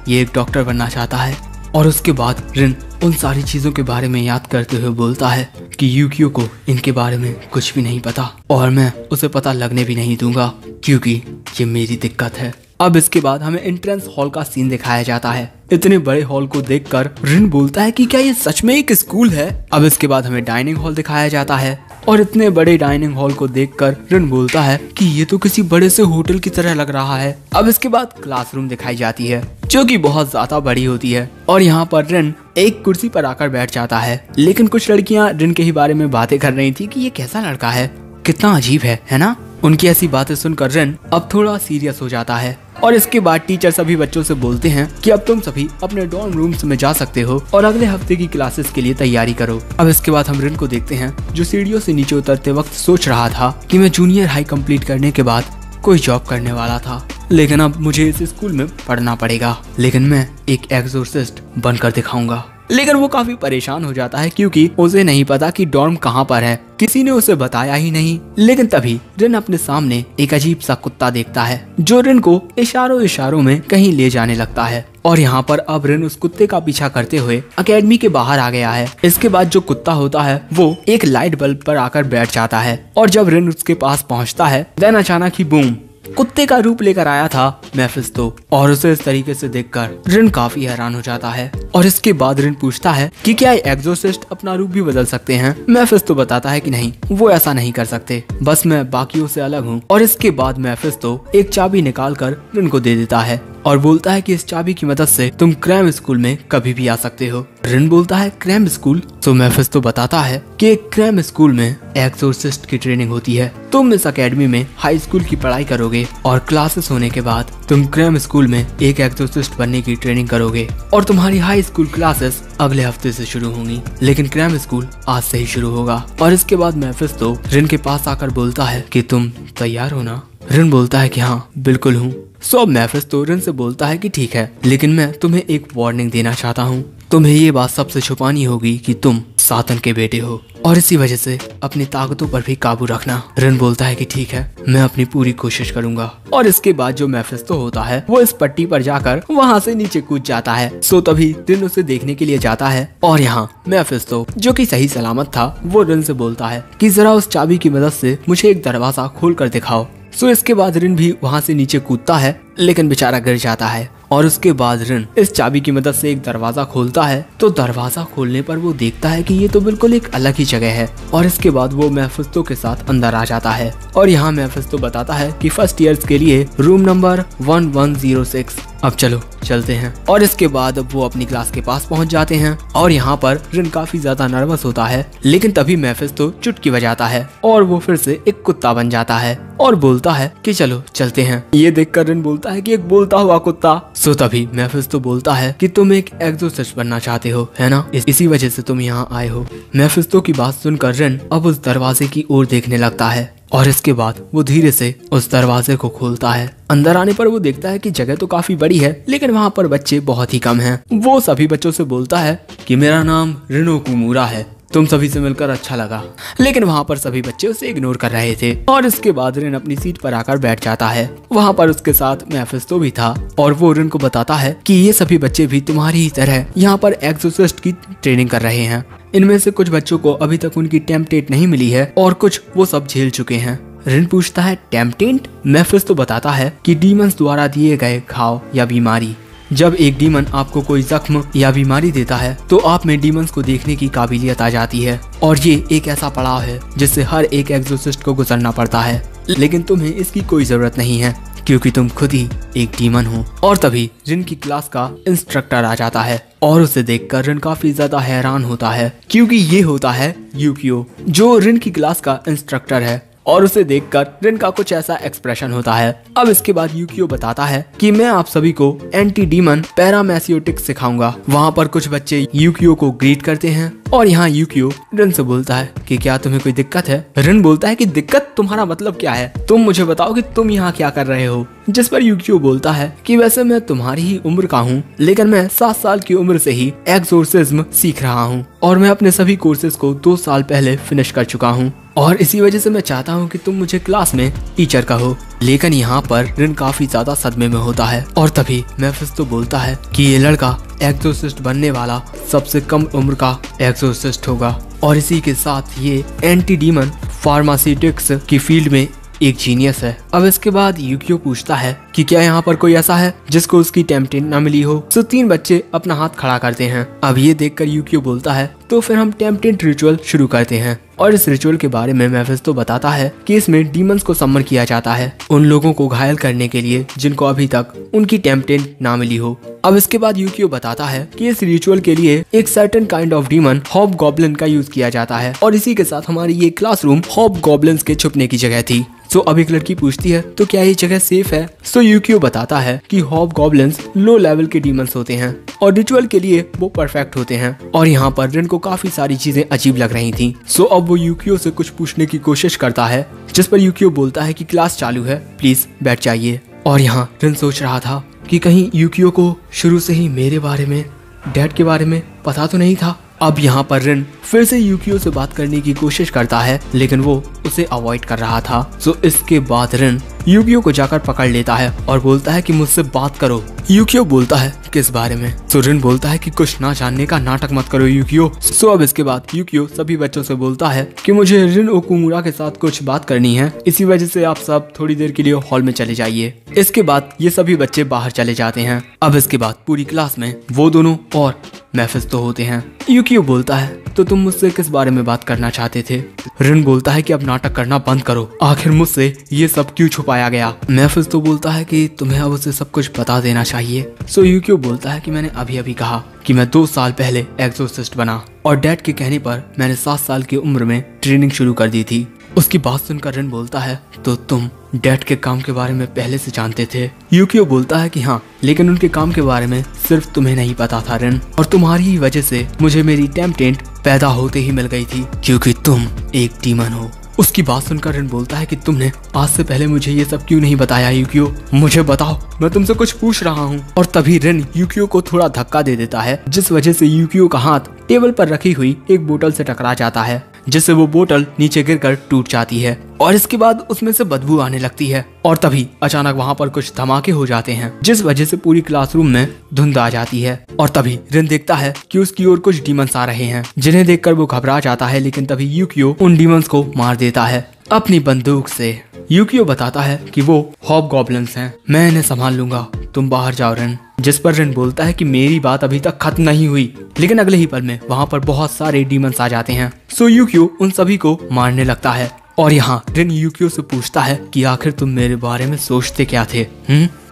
A: ये एक डॉक्टर बनना चाहता है। और उसके बाद रिन उन सारी चीजों के बारे में याद करते हुए बोलता है कि यूकियो को इनके बारे में कुछ भी नहीं पता और मैं उसे पता लगने भी नहीं दूंगा क्योंकि ये मेरी दिक्कत है। अब इसके बाद हमें एंट्रेंस हॉल का सीन दिखाया जाता है। इतने बड़े हॉल को देखकर रिन बोलता है कि क्या ये सच में एक स्कूल है। अब इसके बाद हमें डाइनिंग हॉल दिखाया जाता है और इतने बड़े डाइनिंग हॉल को देखकर रिन बोलता है कि ये तो किसी बड़े से होटल की तरह लग रहा है। अब इसके बाद क्लासरूम दिखाई जाती है जो कि बहुत ज्यादा बड़ी होती है और यहाँ पर रिन एक कुर्सी पर आकर बैठ जाता है। लेकिन कुछ लड़कियाँ रिन के ही बारे में बातें कर रही थी कि ये कैसा लड़का है, कितना अजीब है ना? उनकी ऐसी बातें सुनकर रिन अब थोड़ा सीरियस हो जाता है। और इसके बाद टीचर सभी बच्चों से बोलते हैं कि अब तुम सभी अपने डॉर्म रूम्स में जा सकते हो और अगले हफ्ते की क्लासेस के लिए तैयारी करो। अब इसके बाद हम रिन को देखते हैं जो सीढ़ियों से नीचे उतरते वक्त सोच रहा था कि मैं जूनियर हाई कंप्लीट करने के बाद कोई जॉब करने वाला था, लेकिन अब मुझे इस स्कूल में पढ़ना पड़ेगा, लेकिन मैं एक एक्सोर्सिस्ट बनकर दिखाऊंगा। लेकिन वो काफी परेशान हो जाता है क्योंकि उसे नहीं पता कि डॉर्म कहाँ पर है, किसी ने उसे बताया ही नहीं। लेकिन तभी रिन अपने सामने एक अजीब सा कुत्ता देखता है जो रिन को इशारों इशारों में कहीं ले जाने लगता है। और यहाँ पर अब रिन उस कुत्ते का पीछा करते हुए अकेडमी के बाहर आ गया है। इसके बाद जो कुत्ता होता है वो एक लाइट बल्ब पर आकर बैठ जाता है और जब रिन उसके पास पहुँचता है देन अचानक ही बूम, कुत्ते का रूप लेकर आया था मेफिस्टो और उसे इस तरीके से देखकर रिन काफी हैरान हो जाता है। और इसके बाद रिन पूछता है कि क्या एग्जोसिस्ट अपना रूप भी बदल सकते हैं। मेफिस्टो बताता है कि नहीं, वो ऐसा नहीं कर सकते, बस मैं बाकियों से अलग हूँ। और इसके बाद मेफिस्टो एक चाबी निकाल कर रिन को दे देता है और बोलता है कि इस चाबी की मदद से तुम क्रैम स्कूल में कभी भी आ सकते हो। रिन बोलता है क्रैम स्कूल? तो मेफिस्टो बताता है कि क्रैम स्कूल में एक्सोर्सिस्ट की ट्रेनिंग होती है। तुम इस अकेडमी में हाई स्कूल की पढ़ाई करोगे और क्लासेस होने के बाद तुम क्रैम स्कूल में एक एक्सोर्सिस्ट बनने की ट्रेनिंग करोगे और तुम्हारी हाई स्कूल क्लासेस अगले हफ्ते से शुरू होंगी, लेकिन क्रैम स्कूल आज से ही शुरू होगा। और इसके बाद मेफिस्टो रिन के पास आकर बोलता है कि तुम तैयार हो ना? रिन बोलता है कि हाँ बिल्कुल हूँ। सो अब मेफिस्टो रिन से बोलता है कि ठीक है, लेकिन मैं तुम्हें एक वार्निंग देना चाहता हूँ। तुम्हें ये बात सबसे छुपानी होगी कि तुम सातन के बेटे हो और इसी वजह से अपनी ताकतों पर भी काबू रखना। रिन बोलता है कि ठीक है, मैं अपनी पूरी कोशिश करूंगा। और इसके बाद जो मेफिस्टो होता है वो इस पट्टी पर जाकर वहाँ से नीचे कूद जाता है। सो तभी रिन उसे देखने के लिए जाता है और यहाँ मेफिस्टो जो कि सही सलामत था वो रिन से बोलता है कि जरा उस चाबी की मदद से मुझे एक दरवाजा खोल कर दिखाओ। सो इसके बाद रिन भी वहाँ से नीचे कूदता है लेकिन बेचारा गिर जाता है। और उसके बाद रिन इस चाबी की मदद से एक दरवाजा खोलता है तो दरवाजा खोलने पर वो देखता है कि ये तो बिल्कुल एक अलग ही जगह है। और इसके बाद वो मेफिस्टो के साथ अंदर आ जाता है और यहाँ मेफिस्टो बताता है कि फर्स्ट ईयर्स के लिए रूम नंबर 1106। अब चलो चलते हैं। और इसके बाद वो अपनी क्लास के पास पहुंच जाते हैं और यहाँ पर रिन काफी ज्यादा नर्वस होता है, लेकिन तभी मेफिस्टो चुटकी बजाता है और वो फिर से एक कुत्ता बन जाता है और बोलता है कि चलो चलते हैं। ये देखकर रिन बोलता है कि एक बोलता हुआ कुत्ता। सो तभी मेफिस्टो बोलता है कि तुम एक एक्सोर्सिस्ट बनना चाहते हो, है ना? इसी वजह से तुम यहाँ आए हो। मेफिस्टो की बात सुनकर रिन अब उस दरवाजे की ओर देखने लगता है और इसके बाद वो धीरे से उस दरवाजे को खोलता है। अंदर आने पर वो देखता है कि जगह तो काफी बड़ी है लेकिन वहाँ पर बच्चे बहुत ही कम हैं। वो सभी बच्चों से बोलता है कि मेरा नाम रिनो कुमुरा है, तुम सभी से मिलकर अच्छा लगा। लेकिन वहाँ पर सभी बच्चे उसे इग्नोर कर रहे थे। और इसके बाद रिन अपनी सीट पर आकर बैठ जाता है। वहाँ पर उसके साथ मेफिस्टो भी था और वो रिन को बताता है कि ये सभी बच्चे भी तुम्हारी ही तरह यहाँ पर एक्सोर्सिस्ट की ट्रेनिंग कर रहे हैं। इनमें से कुछ बच्चों को अभी तक उनकी टेम्पटेट नहीं मिली है और कुछ वो सब झेल चुके हैं। रिन पूछता है टेम्पटेट? मेफिस्टो बताता है कि डीमंस द्वारा दिए गए घाव या बीमारी। जब एक डीमन आपको कोई जख्म या बीमारी देता है तो आप में डीमंस को देखने की काबिलियत आ जाती है और ये एक ऐसा पड़ाव है जिससे हर एक एक्सोर्सिस्ट को गुजरना पड़ता है, लेकिन तुम्हें इसकी कोई जरूरत नहीं है क्योंकि तुम खुद ही एक डीमन हो। और तभी रिन की क्लास का इंस्ट्रक्टर आ जाता है और उसे देखकर रिन काफी ज्यादा हैरान होता है क्योंकि ये होता है यूकियो जो रिन की क्लास का इंस्ट्रक्टर है। और उसे देखकर रिन का कुछ ऐसा एक्सप्रेशन होता है। अब इसके बाद यूकियो बताता है कि मैं आप सभी को एंटी डीमन पैरामेसियोटिक्स सिखाऊंगा। वहाँ पर कुछ बच्चे यूकियो को ग्रीट करते हैं और यहाँ यूकियो रिन से बोलता है कि क्या तुम्हें कोई दिक्कत है? रिन बोलता है कि दिक्कत तुम्हारा मतलब क्या है? तुम मुझे बताओ कि तुम यहाँ क्या कर रहे हो? जिस पर यूकियो बोलता है कि वैसे मैं तुम्हारी ही उम्र का हूँ, लेकिन मैं 7 साल की उम्र से ही एक्सोर्सिज्म सीख रहा हूँ और मैं अपने सभी कोर्सेज को 2 साल पहले फिनिश कर चुका हूँ और इसी वजह से मैं चाहता हूँ कि तुम मुझे क्लास में टीचर कहो। लेकिन यहाँ पर रिन काफी ज्यादा सदमे में होता है और तभी मेफिस्टो बोलता है कि ये लड़का एक्सोर्सिस्ट बनने वाला सबसे कम उम्र का एक्सोर्सिस्ट होगा और इसी के साथ ये एंटी डीमन फार्मास्यूटिक्स की फील्ड में एक जीनियस है। अब इसके बाद यूकियो पूछता है कि क्या यहाँ पर कोई ऐसा है जिसको उसकी टेम्पटेट न मिली हो? तो 3 बच्चे अपना हाथ खड़ा करते हैं। अब ये देखकर यूकियो बोलता है तो फिर हम टेम्पटेट रिचुअल शुरू करते हैं। और इस रिचुअल के बारे में मेफिस्टो बताता है कि इसमें डीमंस को सम्मन किया जाता है उन लोगों को घायल करने के लिए जिनको अभी तक उनकी टेम्पटेट ना मिली हो। अब इसके बाद यूकियो बताता है कि इस रिचुअल के लिए एक certain kind of demon hob goblin का यूज किया जाता है और इसी के साथ हमारी ये क्लासरूम हॉब गॉब्लिन्स के छुपने की जगह थी। सो अब एक लड़की पूछती है तो क्या ये जगह सेफ है? सो यूकियो बताता है कि हॉब गॉब्लिन्स लो लेवल के डीमंस होते हैं और रिचुअल के लिए वो परफेक्ट होते हैं। और यहाँ पर रिन को काफी सारी चीजें अजीब लग रही थी। सो अब वो यूकियो से कुछ पूछने की कोशिश करता है जिस पर यूकियो बोलता है कि क्लास चालू है, प्लीज बैठ जाइए। और यहाँ रिन सोच रहा था कि कहीं यूकियो को शुरू से ही मेरे बारे में डैड के बारे में पता तो नहीं था। अब यहाँ पर रिन फिर से यूकियो से बात करने की कोशिश करता है, लेकिन वो उसे अवॉइड कर रहा था। सो इसके बाद रिन यूकियो को जाकर पकड़ लेता है और बोलता है कि मुझसे बात करो। यूकियो बोलता है किस बारे में? सो रिन बोलता है कि कुछ ना जानने का नाटक मत करो यूकियो। सो अब इसके बाद यूकियो सभी बच्चों से बोलता है कि मुझे रिन ओकुमुरा के साथ कुछ बात करनी है, इसी वजह से आप सब थोड़ी देर के लिए हॉल में चले जाइए। इसके बाद ये सभी बच्चे बाहर चले जाते हैं। अब इसके बाद पूरी क्लास में वो दोनों और मेफिस्तो होते हैं। यूकियो बोलता है तो तुम मुझसे किस बारे में बात करना चाहते थे? रिन बोलता है कि अब नाटक करना बंद करो, आखिर मुझसे ये सब क्यों छुपाया गया? मेफिस्तो बोलता है कि तुम्हें अब उसे सब कुछ बता देना चाहिए। सो यूकियो बोलता है कि मैंने अभी अभी कहा कि मैं 2 साल पहले एक्सोर्सिस्ट बना और डैड के कहने पर मैंने 7 साल की उम्र में ट्रेनिंग शुरू कर दी थी। उसकी बात सुनकर रिन बोलता है तो तुम डैड के काम के बारे में पहले से जानते थे? यूकियो बोलता है कि हाँ, लेकिन उनके काम के बारे में सिर्फ तुम्हें नहीं पता था रिन, और तुम्हारी ही वजह से मुझे मेरी टेम्पटेंट पैदा होते ही मिल गई थी, क्योंकि तुम एक डीमन हो। उसकी बात सुनकर रिन बोलता है कि तुमने आज से पहले मुझे ये सब क्यों नहीं बताया यूकियो? मुझे बताओ, मैं तुमसे कुछ पूछ रहा हूँ। और तभी रिन यूकियो को थोड़ा धक्का दे देता है, जिस वजह से यूकियो का हाथ टेबल पर रखी हुई एक बोतल से टकरा जाता है, जिससे वो बोतल नीचे गिरकर टूट जाती है और इसके बाद उसमें से बदबू आने लगती है। और तभी अचानक वहाँ पर कुछ धमाके हो जाते हैं, जिस वजह से पूरी क्लासरूम में धुंध आ जाती है। और तभी रिन देखता है कि उसकी ओर कुछ डीमंस आ रहे हैं, जिन्हें देखकर वो घबरा जाता है, लेकिन तभी यूकियो उन डीमंस को मार देता है अपनी बंदूक से। यूकियो बताता है कि वो हॉबगॉब्लिन्स हैं, मैं इन्हें संभाल लूंगा, तुम बाहर जाओ रिन। जिस पर रिन बोलता है कि मेरी बात अभी तक खत्म नहीं हुई, लेकिन अगले ही पल में वहाँ पर बहुत सारे डीमंस आ जाते हैं। सो यूकियो उन सभी को मारने लगता है और यहाँ रिन यूकियो से पूछता है कि आखिर तुम मेरे बारे में सोचते क्या थे?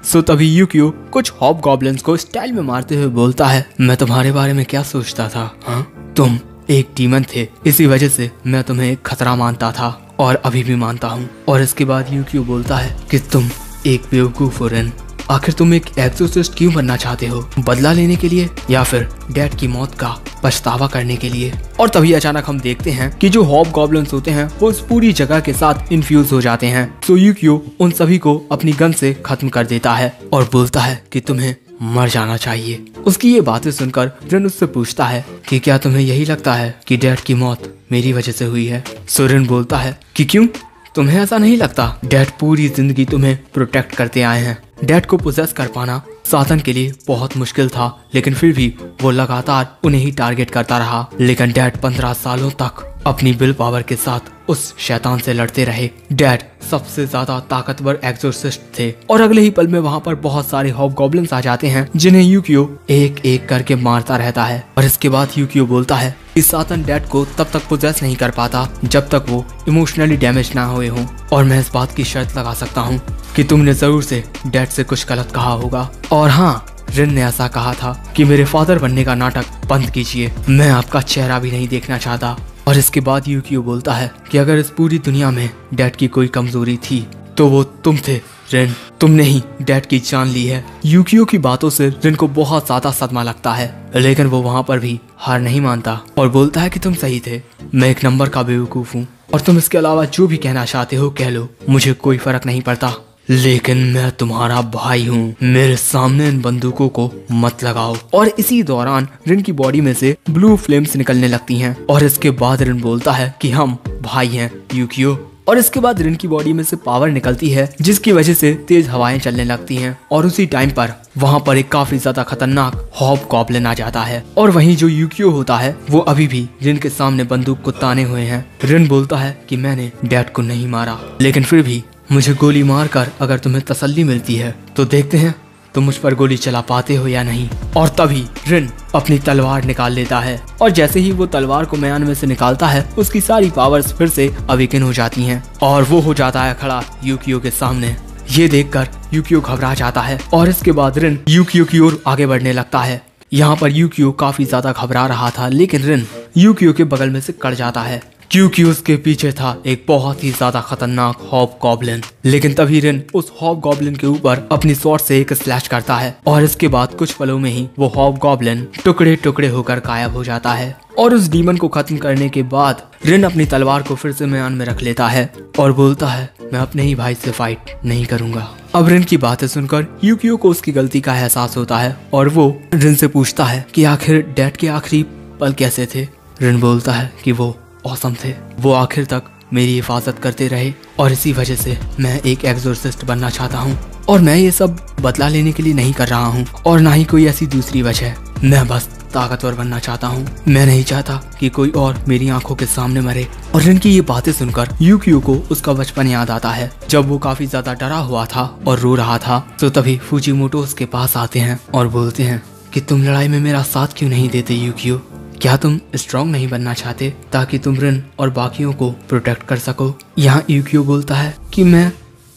A: सो तभी यूकियो कुछ हॉबगॉब्लिन्स को स्टाइल में मारते हुए बोलता है, मैं तुम्हारे बारे में क्या सोचता था? हाँ, तुम एक डीमन थे, इसी वजह से मैं तुम्हें एक खतरा मानता था और अभी भी मानता हूँ। और इसके बाद यूकियो बोलता है कि तुम एक बेवकूफ हो रिन, आखिर तुम एक एक्सोर्सिस्ट क्यों बनना चाहते हो? बदला लेने के लिए या फिर डैड की मौत का पछतावा करने के लिए? और तभी अचानक हम देखते हैं कि जो हॉबगॉब्लिन्स होते हैं वो उस पूरी जगह के साथ इन्फ्यूज हो जाते हैं। सो यूकियो उन सभी को अपनी गन से खत्म कर देता है और बोलता है कि तुम्हें मर जाना चाहिए। उसकी ये बातें सुनकर रिन उससे पूछता है कि क्या तुम्हें यही लगता है कि डैड की मौत मेरी वजह से हुई है? सो रिन बोलता है कि क्यों, तुम्हें ऐसा नहीं लगता? डैड पूरी जिंदगी तुम्हें प्रोटेक्ट करते आए हैं। डैड को पोजेस कर पाना साधन के लिए बहुत मुश्किल था, लेकिन फिर भी वो लगातार उन्हें ही टारगेट करता रहा। लेकिन डैड 15 सालों तक अपनी विल पावर के साथ उस शैतान से लड़ते रहे। डैड सबसे ज्यादा ताकतवर एक्सोर्सिस्ट थे और अगले ही पल में वहाँ पर बहुत सारे हॉबगॉब्लिन्स आ जाते हैं, जिन्हें यूकियो एक एक करके मारता रहता है। और इसके बाद यूकियो बोलता है कि सातन डैड को तब तक पोजेस नहीं कर पाता जब तक वो इमोशनली डैमेज ना हुए हों, और मैं इस बात की शर्त लगा सकता हूँ कि तुमने जरूर से डैड से कुछ गलत कहा होगा। और हाँ, रिन ने ऐसा कहा था कि मेरे फादर बनने का नाटक बंद कीजिए, मैं आपका चेहरा भी नहीं देखना चाहता। और इसके बाद यूकियो बोलता है कि अगर इस पूरी दुनिया में डैड की कोई कमजोरी थी तो वो तुम थे रिन, तुमने ही डैड की जान ली है। यूकियो की बातों से रिन को बहुत ज्यादा सदमा लगता है, लेकिन वो वहाँ पर भी हार नहीं मानता और बोलता है कि तुम सही थे, मैं एक नंबर का बेवकूफ हूँ और तुम इसके अलावा जो भी कहना चाहते हो कह लो, मुझे कोई फर्क नहीं पड़ता, लेकिन मैं तुम्हारा भाई हूँ, मेरे सामने इन बंदूकों को मत लगाओ। और इसी दौरान रिन की बॉडी में से ब्लू फ्लेम्स निकलने लगती हैं और इसके बाद रिन बोलता है कि हम भाई हैं यूकियो। और इसके बाद रिन की बॉडी में से पावर निकलती है, जिसकी वजह से तेज हवाएं चलने लगती हैं और उसी टाइम पर वहाँ पर एक काफी ज्यादा खतरनाक हॉबगॉब्लिन आ जाता है। और वहीं जो यूकियो होता है वो अभी भी रिन के सामने बंदूक को ताने हुए हैं। रिन बोलता है कि मैंने डैड को नहीं मारा, लेकिन फिर भी मुझे गोली मारकर अगर तुम्हें तसल्ली मिलती है तो देखते हैं तुम मुझ पर गोली चला पाते हो या नहीं। और तभी रिन अपनी तलवार निकाल लेता है और जैसे ही वो तलवार को म्यान में से निकालता है उसकी सारी पावर्स फिर से अवेकन हो जाती हैं और वो हो जाता है खड़ा यूकियो के सामने। ये देखकर यूकियो घबरा जाता है और इसके बाद रिन यूकियो की ओर आगे बढ़ने लगता है। यहाँ पर यूकियो काफी ज्यादा घबरा रहा था, लेकिन रिन यूकियो के बगल में से कट जाता है क्योंकि उसके पीछे था एक बहुत ही ज्यादा खतरनाक हॉबगॉब्लिन। लेकिन तभी रिन उस हॉबगॉब्लिन के ऊपर अपनी स्वॉर्ड से एक स्लैश करता है और इसके बाद कुछ पलों में ही वो हॉबगॉब्लिन टुकड़े टुकड़े होकर गायब हो जाता है। और उस डीमन को खत्म करने के बाद रिन अपनी तलवार को फिर से म्यान में रख लेता है और बोलता है मैं अपने ही भाई से फाइट नहीं करूंगा। अब रिन की बातें सुनकर यूकियो को उसकी गलती का एहसास होता है और वो रिन से पूछता है कि आखिर डैड के आखिरी पल कैसे थे। रिन बोलता है कि वो औसम थे, वो आखिर तक मेरी हिफाजत करते रहे और इसी वजह से मैं एक एक्सोर्सिस्ट बनना चाहता हूँ। और मैं ये सब बदला लेने के लिए नहीं कर रहा हूँ और ना ही कोई ऐसी दूसरी वजह। मैं बस ताकतवर बनना चाहता हूँ। मैं नहीं चाहता कि कोई और मेरी आंखों के सामने मरे। और रिन की ये बातें सुनकर यूकियो को उसका बचपन याद आता है, जब वो काफी ज्यादा डरा हुआ था और रो रहा था। तो तभी फुजिमोटो उसके पास आते हैं और बोलते हैं कि तुम लड़ाई में मेरा साथ क्यों नहीं देते यूकियो? क्या तुम स्ट्रॉन्ग नहीं बनना चाहते ताकि तुम रिन और बाकियों को प्रोटेक्ट कर सको? यहाँ यूकियो बोलता है कि मैं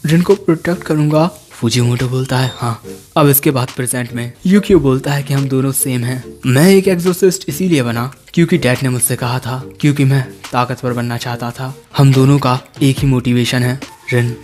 A: रिन को प्रोटेक्ट करूंगा। फुजिमोटो बोलता है हाँ। अब इसके बाद प्रेजेंट में यूकियो बोलता है कि हम दोनों सेम हैं। मैं एक एक्सोर्सिस्ट इसीलिए बना क्योंकि डैड ने मुझसे कहा था, क्योंकि मैं ताकतवर बनना चाहता था। हम दोनों का एक ही मोटिवेशन है रिन।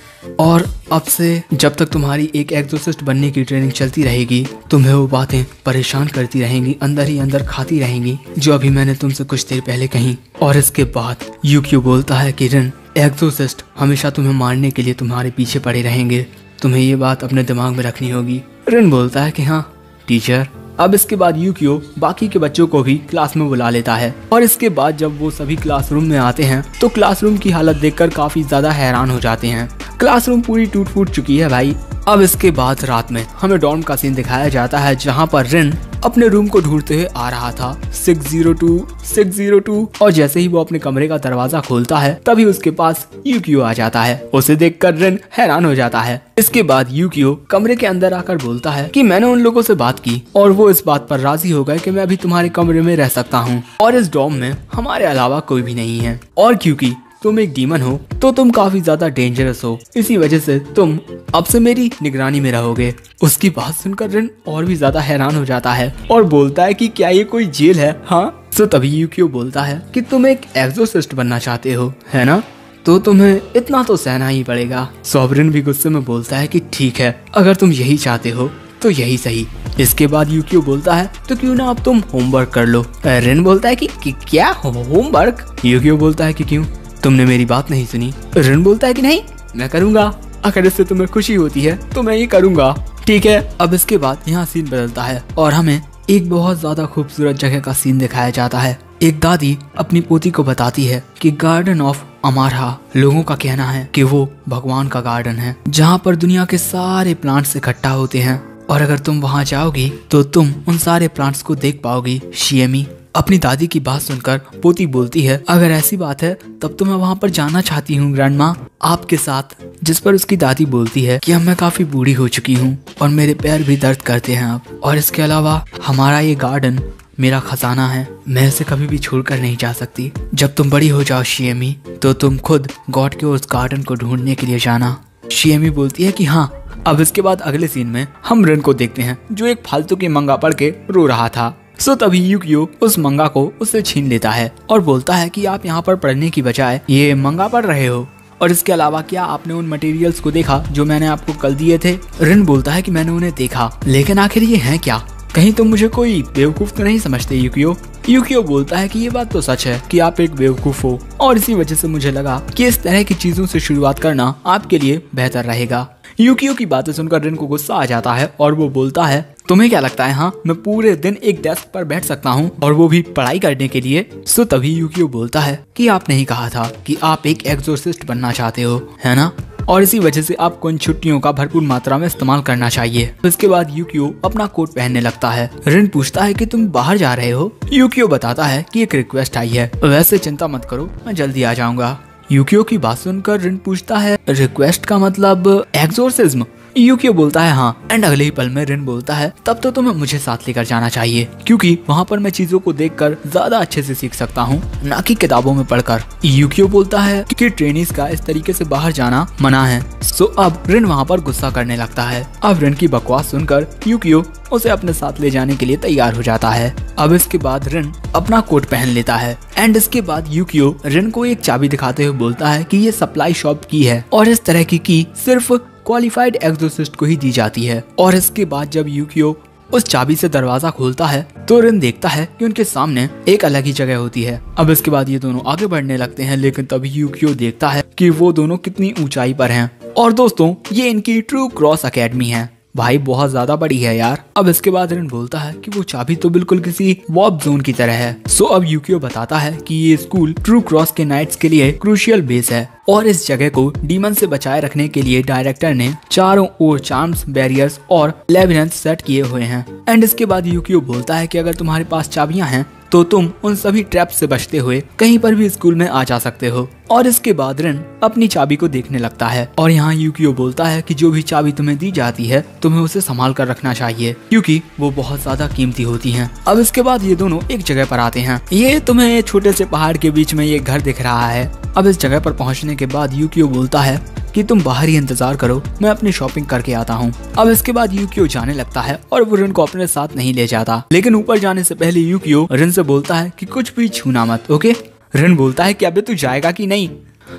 A: और अब से जब तक तुम्हारी एक एक्सोर्सिस्ट बनने की ट्रेनिंग चलती रहेगी, तुम्हें वो बातें परेशान करती रहेंगी, अंदर ही अंदर खाती रहेंगी, जो अभी मैंने तुमसे कुछ देर पहले कही। और इसके बाद यूकियो बोलता है कि रिन, एक्सोर्सिस्ट हमेशा तुम्हें मारने के लिए तुम्हारे पीछे पड़े रहेंगे, तुम्हें ये बात अपने दिमाग में रखनी होगी। रिन बोलता है कि हाँ टीचर। अब इसके बाद यूकियो बाकी के बच्चों को भी क्लास में बुला लेता है और इसके बाद जब वो सभी क्लासरूम में आते हैं तो क्लासरूम की हालत देखकर काफी ज्यादा हैरान हो जाते हैं। क्लासरूम पूरी टूट फूट चुकी है भाई। अब इसके बाद रात में हमें डॉर्म का सीन दिखाया जाता है, जहाँ पर रिन अपने रूम को ढूंढते हुए आ रहा था 602 और जैसे ही वो अपने कमरे का दरवाजा खोलता है तभी उसके पास यूकियो आ जाता है। उसे देखकर रिन हैरान हो जाता है। इसके बाद यूकियो कमरे के अंदर आकर बोलता है कि मैंने उन लोगों से बात की और वो इस बात पर राजी हो गए कि मैं अभी तुम्हारे कमरे में रह सकता हूँ और इस डॉर्म में हमारे अलावा कोई भी नहीं है। और क्योंकि तुम एक डीमन हो तो तुम काफी ज्यादा डेंजरस हो, इसी वजह से तुम अब से मेरी निगरानी में रहोगे। उसकी बात सुनकर रिन और भी ज्यादा हैरान हो जाता है और बोलता है कि क्या ये कोई जेल है? हाँ। तो तभी यूकियो बोलता है कि तुम एक एक्सोर्सिस्ट बनना चाहते हो, है ना? तो तुम्हें इतना तो सहना ही पड़ेगा। सॉवरिन भी गुस्से में बोलता है कि ठीक है, अगर तुम यही चाहते हो तो यही सही। इसके बाद यूकियो बोलता है तो क्यों ना अब तुम होमवर्क कर लो। रिन बोलता है कि क्या होमवर्क? यूकियो बोलता है कि क्यों, तुमने मेरी बात नहीं सुनी? रिन बोलता है कि नहीं, मैं करूंगा, अगर इससे तुम्हें खुशी होती है तो मैं ये करूंगा। ठीक है। अब इसके बाद यहाँ सीन बदलता है और हमें एक बहुत ज्यादा खूबसूरत जगह का सीन दिखाया जाता है। एक दादी अपनी पोती को बताती है कि गार्डन ऑफ अमारहा, लोगों का कहना है कि वो भगवान का गार्डन है जहाँ पर दुनिया के सारे प्लांट्स इकट्ठा होते हैं और अगर तुम वहाँ जाओगी तो तुम उन सारे प्लांट्स को देख पाओगी। शिएमी अपनी दादी की बात सुनकर पोती बोलती है अगर ऐसी बात है तब तो मैं वहाँ पर जाना चाहती हूँ ग्रैंडमा, आपके साथ। जिस पर उसकी दादी बोलती है कि अब मैं काफी बूढ़ी हो चुकी हूँ और मेरे पैर भी दर्द करते हैं अब, और इसके अलावा हमारा ये गार्डन मेरा खजाना है, मैं इसे कभी भी छोड़कर नहीं जा सकती। जब तुम बड़ी हो जाओ शिएमी तो तुम खुद गॉड के उस गार्डन को ढूंढने के लिए जाना। शिएमी बोलती है कि हाँ। अब इसके बाद अगले सीन में हम रिन को देखते हैं जो एक फालतू की मंगा पढ़ के रो रहा था। सो तभी यूकियो उस मंगा को उससे छीन लेता है और बोलता है कि आप यहाँ पर पढ़ने की बजाय ये मंगा पढ़ रहे हो, और इसके अलावा क्या आपने उन मटेरियल्स को देखा जो मैंने आपको कल दिए थे? रिन बोलता है कि मैंने उन्हें देखा, लेकिन आखिर ये हैं क्या? कहीं तुम मुझे कोई बेवकूफ तो नहीं समझते यूकियो? यूकियो बोलता है कि ये बात तो सच है कि आप एक बेवकूफ हो और इसी वजह से मुझे लगा कि इस तरह की चीजों से शुरुआत करना आपके लिए बेहतर रहेगा। यूकियो की बातें सुनकर रिन को गुस्सा आ जाता है और वो बोलता है तुम्हें क्या लगता है, हाँ मैं पूरे दिन एक डेस्क पर बैठ सकता हूँ और वो भी पढ़ाई करने के लिए? सो तभी यूकियो बोलता है कि आपने ही कहा था कि आप एक एक्सोर्सिस्ट बनना चाहते हो, है ना? और इसी वजह से आपको इन छुट्टियों का भरपूर मात्रा में इस्तेमाल करना चाहिए। इसके बाद यूकियो अपना कोट पहनने लगता है। रिन पूछता है कि तुम बाहर जा रहे हो? यूकियो बताता है कि एक रिक्वेस्ट आई है, वैसे चिंता मत करो, मैं जल्दी आ जाऊंगा। यूकियो की बात सुनकर रिन पूछता है रिक्वेस्ट का मतलब एक्सोर्सिज्म? यूकियो बोलता है हाँ। एंड अगले ही पल में रिन बोलता है तब तो तुम्हें मुझे साथ लेकर जाना चाहिए क्योंकि वहाँ पर मैं चीजों को देखकर ज्यादा अच्छे से सीख सकता हूँ, ना कि किताबों में पढ़कर। यूकियो बोलता है कि ट्रेनीज का इस तरीके से बाहर जाना मना है। सो अब रिन वहाँ पर गुस्सा करने लगता है। अब रिन की बकवास सुनकर यूकियो उसे अपने साथ ले जाने के लिए तैयार हो जाता है। अब इसके बाद रिन अपना कोट पहन लेता है एंड इसके बाद यूकियो रिन को एक चाबी दिखाते हुए बोलता है कि ये सप्लाई शॉप की है और इस तरह की सिर्फ क्वालिफाइड एक्सोर्सिस्ट को ही दी जाती है। और इसके बाद जब यूकियो उस चाबी से दरवाजा खोलता है तो रिन देखता है कि उनके सामने एक अलग ही जगह होती है। अब इसके बाद ये दोनों आगे बढ़ने लगते हैं, लेकिन तभी यूकियो देखता है कि वो दोनों कितनी ऊंचाई पर हैं और दोस्तों ये इनकी ट्रू क्रॉस एकेडमी है। भाई बहुत ज्यादा बड़ी है यार। अब इसके बाद रिन बोलता है कि वो चाबी तो बिल्कुल किसी वॉर्प जोन की तरह है। सो अब यूकियो बताता है कि ये स्कूल ट्रू क्रॉस के नाइट्स के लिए क्रूशियल बेस है और इस जगह को डीमन से बचाए रखने के लिए डायरेक्टर ने चारों ओर चार्म्स, बैरियर्स और लेबिरिंथ्स सेट किए हुए हैं। एंड इसके बाद यूकियो बोलता है कि अगर तुम्हारे पास चाबियां हैं तो तुम उन सभी ट्रैप से बचते हुए कहीं पर भी स्कूल में आ जा सकते हो। और इसके बाद रिन अपनी चाबी को देखने लगता है और यहाँ यूकियो बोलता है कि जो भी चाबी तुम्हें दी जाती है तुम्हें उसे संभाल कर रखना चाहिए क्योंकि वो बहुत ज्यादा कीमती होती हैं। अब इसके बाद ये दोनों एक जगह पर आते हैं। ये तुम्हें छोटे से पहाड़ के बीच में ये घर दिख रहा है। अब इस जगह पर पहुँचने के बाद यूकियो बोलता है कि तुम बाहर ही इंतजार करो, मैं अपनी शॉपिंग करके आता हूँ। अब इसके बाद यूकियो जाने लगता है और वो रिन को अपने साथ नहीं ले जाता। लेकिन ऊपर जाने से पहले यूकियो रिन से बोलता है कि कुछ भी छूना मत, ओके? रिन बोलता है कि अबे तू जाएगा कि नहीं?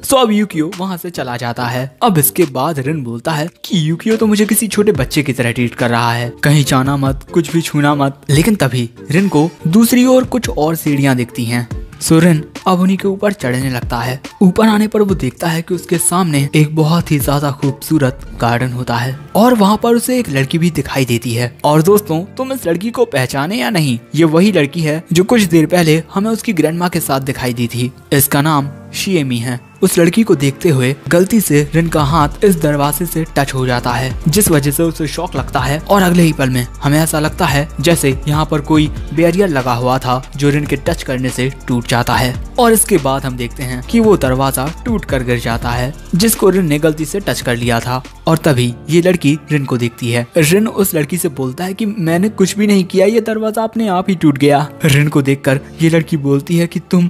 A: सो अब यूकियो वहाँ से चला जाता है। अब इसके बाद रिन बोलता है कि यूकियो तो मुझे किसी छोटे बच्चे की तरह ट्रीट कर रहा है, कहीं जाना मत, कुछ भी छूना मत। लेकिन तभी रिन को दूसरी ओर कुछ और सीढ़ियाँ दिखती हैं। सो रिन अब उन्हीं के ऊपर चढ़ने लगता है। ऊपर आने पर वो देखता है कि उसके सामने एक बहुत ही ज्यादा खूबसूरत गार्डन होता है और वहाँ पर उसे एक लड़की भी दिखाई देती है। और दोस्तों तुम इस लड़की को पहचाने या नहीं, ये वही लड़की है जो कुछ देर पहले हमें उसकी ग्रैंडमा के साथ दिखाई दी थी। इसका नाम शिएमी है। उस लड़की को देखते हुए गलती से रिन का हाथ इस दरवाजे से टच हो जाता है, जिस वजह से उसे शॉक लगता है और अगले ही पल में हमें ऐसा लगता है जैसे यहाँ पर कोई बैरियर लगा हुआ था जो रिन के टच करने से टूट जाता है। और इसके बाद हम देखते हैं कि वो दरवाजा टूट कर गिर जाता है जिसको रिन ने गलती से टच कर लिया था। और तभी ये लड़की रिन को देखती है। रिन उस लड़की से बोलता है कि मैंने कुछ भी नहीं किया, ये दरवाजा अपने आप ही टूट गया। रिन को देखकर ये लड़की बोलती है कि तुम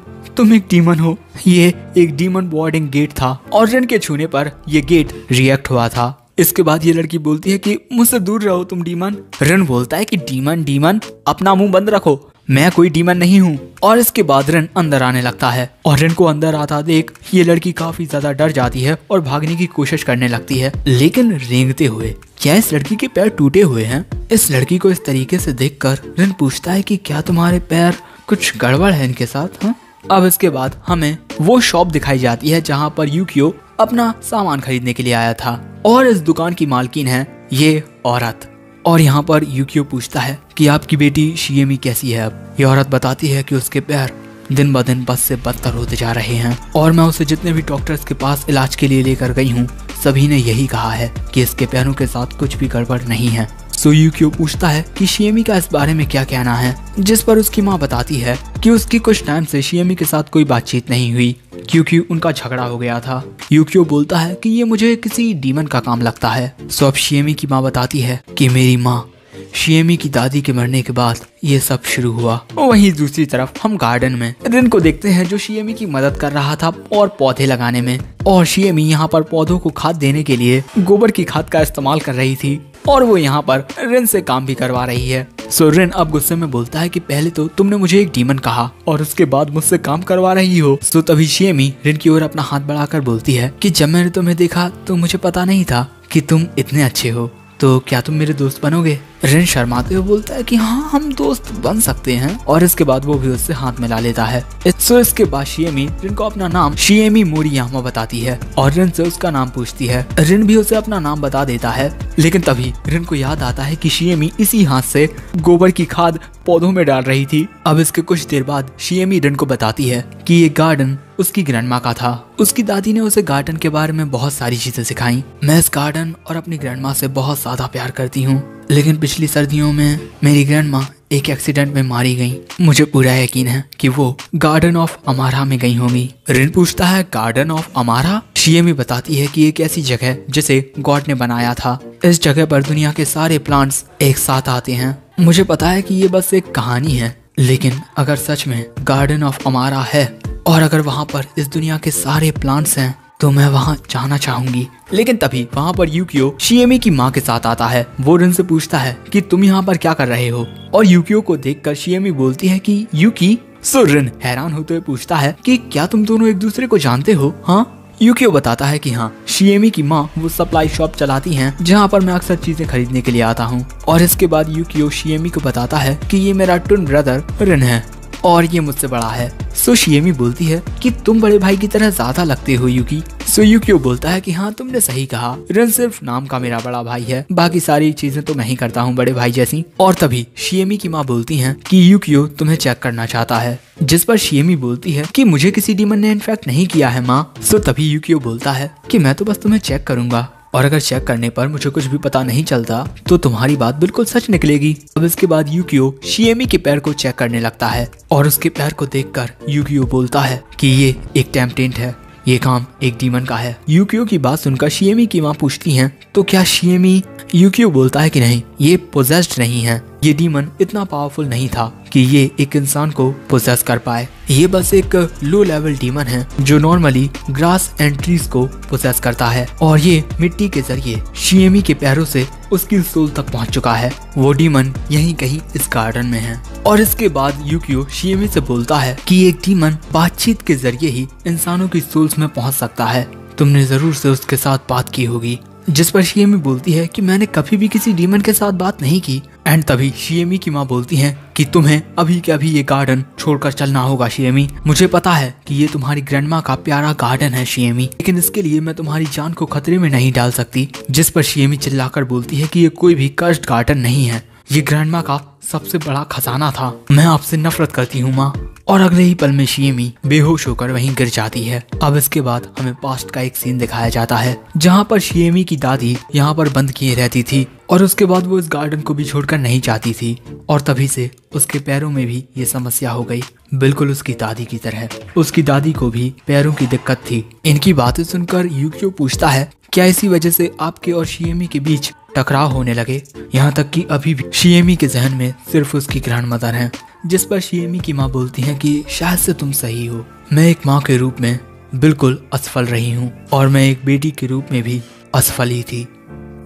A: एक डीमन हो। ये एक डीमन वार्डिंग गेट था और रिन के छूने पर ये गेट रिएक्ट हुआ था। इसके बाद ये लड़की बोलती है कि मुझसे दूर रहो तुम डीमन। रिन बोलता है कि डीमन अपना मुंह बंद रखो, मैं कोई डीमन नहीं हूँ। और इसके बाद रिन अंदर आने लगता है और रिन को अंदर आता देख ये लड़की काफी ज्यादा डर जाती है और भागने की कोशिश करने लगती है, लेकिन रेंगते हुए। क्या इस लड़की के पैर टूटे हुए हैं? इस लड़की को इस तरीके से देखकर रिन पूछता है कि क्या तुम्हारे पैर कुछ गड़बड़ है इनके साथ? हाँ? अब इसके बाद हमें वो शॉप दिखाई जाती है जहाँ पर यूकियो अपना सामान खरीदने के लिए आया था और इस दुकान की मालकिन है ये औरत। और यहाँ पर यूकियो पूछता है कि आपकी बेटी शिएमी कैसी है अब? ये औरत बताती है कि उसके पैर दिन ब दिन बद से बदतर होते जा रहे हैं और मैं उसे जितने भी डॉक्टर्स के पास इलाज के लिए लेकर गई हूँ सभी ने यही कहा है कि इसके पैरों के साथ कुछ भी गड़बड़ नहीं है। सो यूकियो पूछता है कि शिएमी का इस बारे में क्या कहना है, जिस पर उसकी माँ बताती है कि उसकी कुछ टाइम से शिएमी के साथ कोई बातचीत नहीं हुई क्योंकि उनका झगड़ा हो गया था। यूकियो बोलता है कि ये मुझे किसी डीमन का काम लगता है। सो अब शिएमी की माँ बताती है कि मेरी माँ शिएमी की दादी के मरने के बाद ये सब शुरू हुआ। वहीं दूसरी तरफ हम गार्डन में रिन को देखते हैं जो शिएमी की मदद कर रहा था और पौधे लगाने में। और शिएमी यहाँ पर पौधों को खाद देने के लिए गोबर की खाद का इस्तेमाल कर रही थी और वो यहाँ पर रिन से काम भी करवा रही है। सो रिन अब गुस्से में बोलता है कि पहले तो तुमने मुझे एक डीमन कहा और उसके बाद मुझसे काम करवा रही हो। सो तभी शिएमी रिन की ओर अपना हाथ बढ़ाकर बोलती है कि जब मैंने तुम्हें देखा तो मुझे पता नहीं था कि तुम इतने अच्छे हो, तो क्या तुम मेरे दोस्त बनोगे? रिन शर्माते हुए बोलता है कि हाँ हम दोस्त बन सकते हैं और इसके बाद वो भी उससे हाथ मिला लेता है। इसके बाद शिएमी रिन को अपना नाम शिएमी मोरियामा बताती है और रिन से उसका नाम पूछती है। रिन भी उसे अपना नाम बता देता है, लेकिन तभी रिन को याद आता है कि शिएमी इसी हाथ से गोबर की खाद पौधों में डाल रही थी। अब इसके कुछ देर बाद शिएमी रिन को बताती है कि ये गार्डन उसकी ग्रैंडमा का था। उसकी दादी ने उसे गार्डन के बारे में बहुत सारी चीजें सिखाई। मैं इस गार्डन और अपनी ग्रैंडमा से बहुत ज्यादा प्यार करती हूँ, लेकिन पिछली सर्दियों में मेरी ग्रैंडमा एक एक्सीडेंट में मारी गई। मुझे पूरा यकीन है कि वो गार्डन ऑफ अमारा में गई होंगी। रिन पूछता है गार्डन ऑफ अमारा? शिएमी बताती है कि एक ऐसी जगह जिसे गॉड ने बनाया था। इस जगह पर दुनिया के सारे प्लांट्स एक साथ आते हैं। मुझे पता है कि ये बस एक कहानी है, लेकिन अगर सच में गार्डन ऑफ अमारा है और अगर वहाँ पर इस दुनिया के सारे प्लांट्स हैं तो मैं वहाँ जाना चाहूंगी। लेकिन तभी वहाँ पर यूकियो शिएमी की माँ के साथ आता है। वो रिन से पूछता है कि तुम यहाँ पर क्या कर रहे हो? और यूकियो को देखकर शिएमी बोलती है कि यूकी। सो रिन हैरान होते हुए पूछता है कि क्या तुम दोनों एक दूसरे को जानते हो? हाँ। यूकियो बताता है कि हाँ, शिएमी की माँ वो सप्लाई शॉप चलाती हैं जहाँ पर मैं अक्सर चीजें खरीदने के लिए आता हूँ। और इसके बाद यूकियो शिएमी को बताता है कि ये मेरा ट्विन ब्रदर रिन है। और ये मुझसे बड़ा है। सो शिएमी बोलती है कि तुम बड़े भाई की तरह ज्यादा लगते हो यूकी। सो यूकियो बोलता है कि हाँ तुमने सही कहा, रिन सिर्फ नाम का मेरा बड़ा भाई है, बाकी सारी चीजें तो मैं ही करता हूँ बड़े भाई जैसी। और तभी शिएमी की माँ बोलती है कि यूकियो तुम्हें चेक करना चाहता है, जिस पर शिएमी बोलती है कि मुझे किसी डीमन ने इन्फेक्ट नहीं किया है माँ। सो तभी यूकियो बोलता है कि मैं तो बस तुम्हें चेक करूंगा, और अगर चेक करने पर मुझे कुछ भी पता नहीं चलता तो तुम्हारी बात बिल्कुल सच निकलेगी। अब इसके बाद यूकियो शिएमी के पैर को चेक करने लगता है, और उसके पैर को देखकर यूकियो बोलता है कि ये एक टेम्पटेंट है, ये काम एक डीमन का है। यूकियो की बात सुनकर शिएमी की माँ पूछती हैं तो क्या शिएमी? यूकियो बोलता है कि नहीं, ये पोजेस्ड नहीं है, ये डीमन इतना पावरफुल नहीं था कि ये एक इंसान को पोजेस कर पाए। ये बस एक लो लेवल डीमन है जो नॉर्मली ग्रास एंड ट्रीज को पोजेस करता है, और ये मिट्टी के जरिए शिएमी के पैरों से उसकी सोल तक पहुंच चुका है। वो डीमन यहीं कहीं इस गार्डन में है। और इसके बाद यूकियो शिएमी से बोलता है कि एक डीमन बातचीत के जरिए ही इंसानों की सोल्स में पहुंच सकता है, तुमने जरूर से उसके साथ बात की होगी। जिस पर शिएमी बोलती है कि मैंने कभी भी किसी डीमन के साथ बात नहीं की। एंड तभी शिएमी की माँ बोलती है कि तुम्हें अभी के अभी ये गार्डन छोड़कर चलना होगा शिएमी। मुझे पता है कि ये तुम्हारी ग्रैंडमा का प्यारा गार्डन है शिएमी, लेकिन इसके लिए मैं तुम्हारी जान को खतरे में नहीं डाल सकती। जिस पर शिएमी चिल्लाकर बोलती है कि ये कोई भी कर्स्ड गार्डन नहीं है, ये ग्रैंडमा का सबसे बड़ा खजाना था, मैं आपसे नफरत करती हूँ माँ। और अगले ही पल में शिएमी बेहोश होकर वहीं गिर जाती है। अब इसके बाद हमें पास्ट का एक सीन दिखाया जाता है जहाँ पर शिएमी की दादी यहाँ पर बंद किए रहती थी, और उसके बाद वो इस गार्डन को भी छोड़कर नहीं चाहती थी, और तभी से उसके पैरों में भी ये समस्या हो गई, बिल्कुल उसकी दादी की तरह। उसकी दादी को भी पैरों की दिक्कत थी। इनकी बातें सुनकर यूकियो पूछता है क्या इसी वजह से आपके और शिएमी के बीच टकराव होने लगे, यहाँ तक कि अभी भी शिएमी के जहन में सिर्फ उसकी ग्रैंडमदर है। जिस पर शिएमी की माँ बोलती है कि शायद से तुम सही हो, मैं एक माँ के रूप में बिल्कुल असफल रही हूँ, और मैं एक बेटी के रूप में भी असफल ही थी।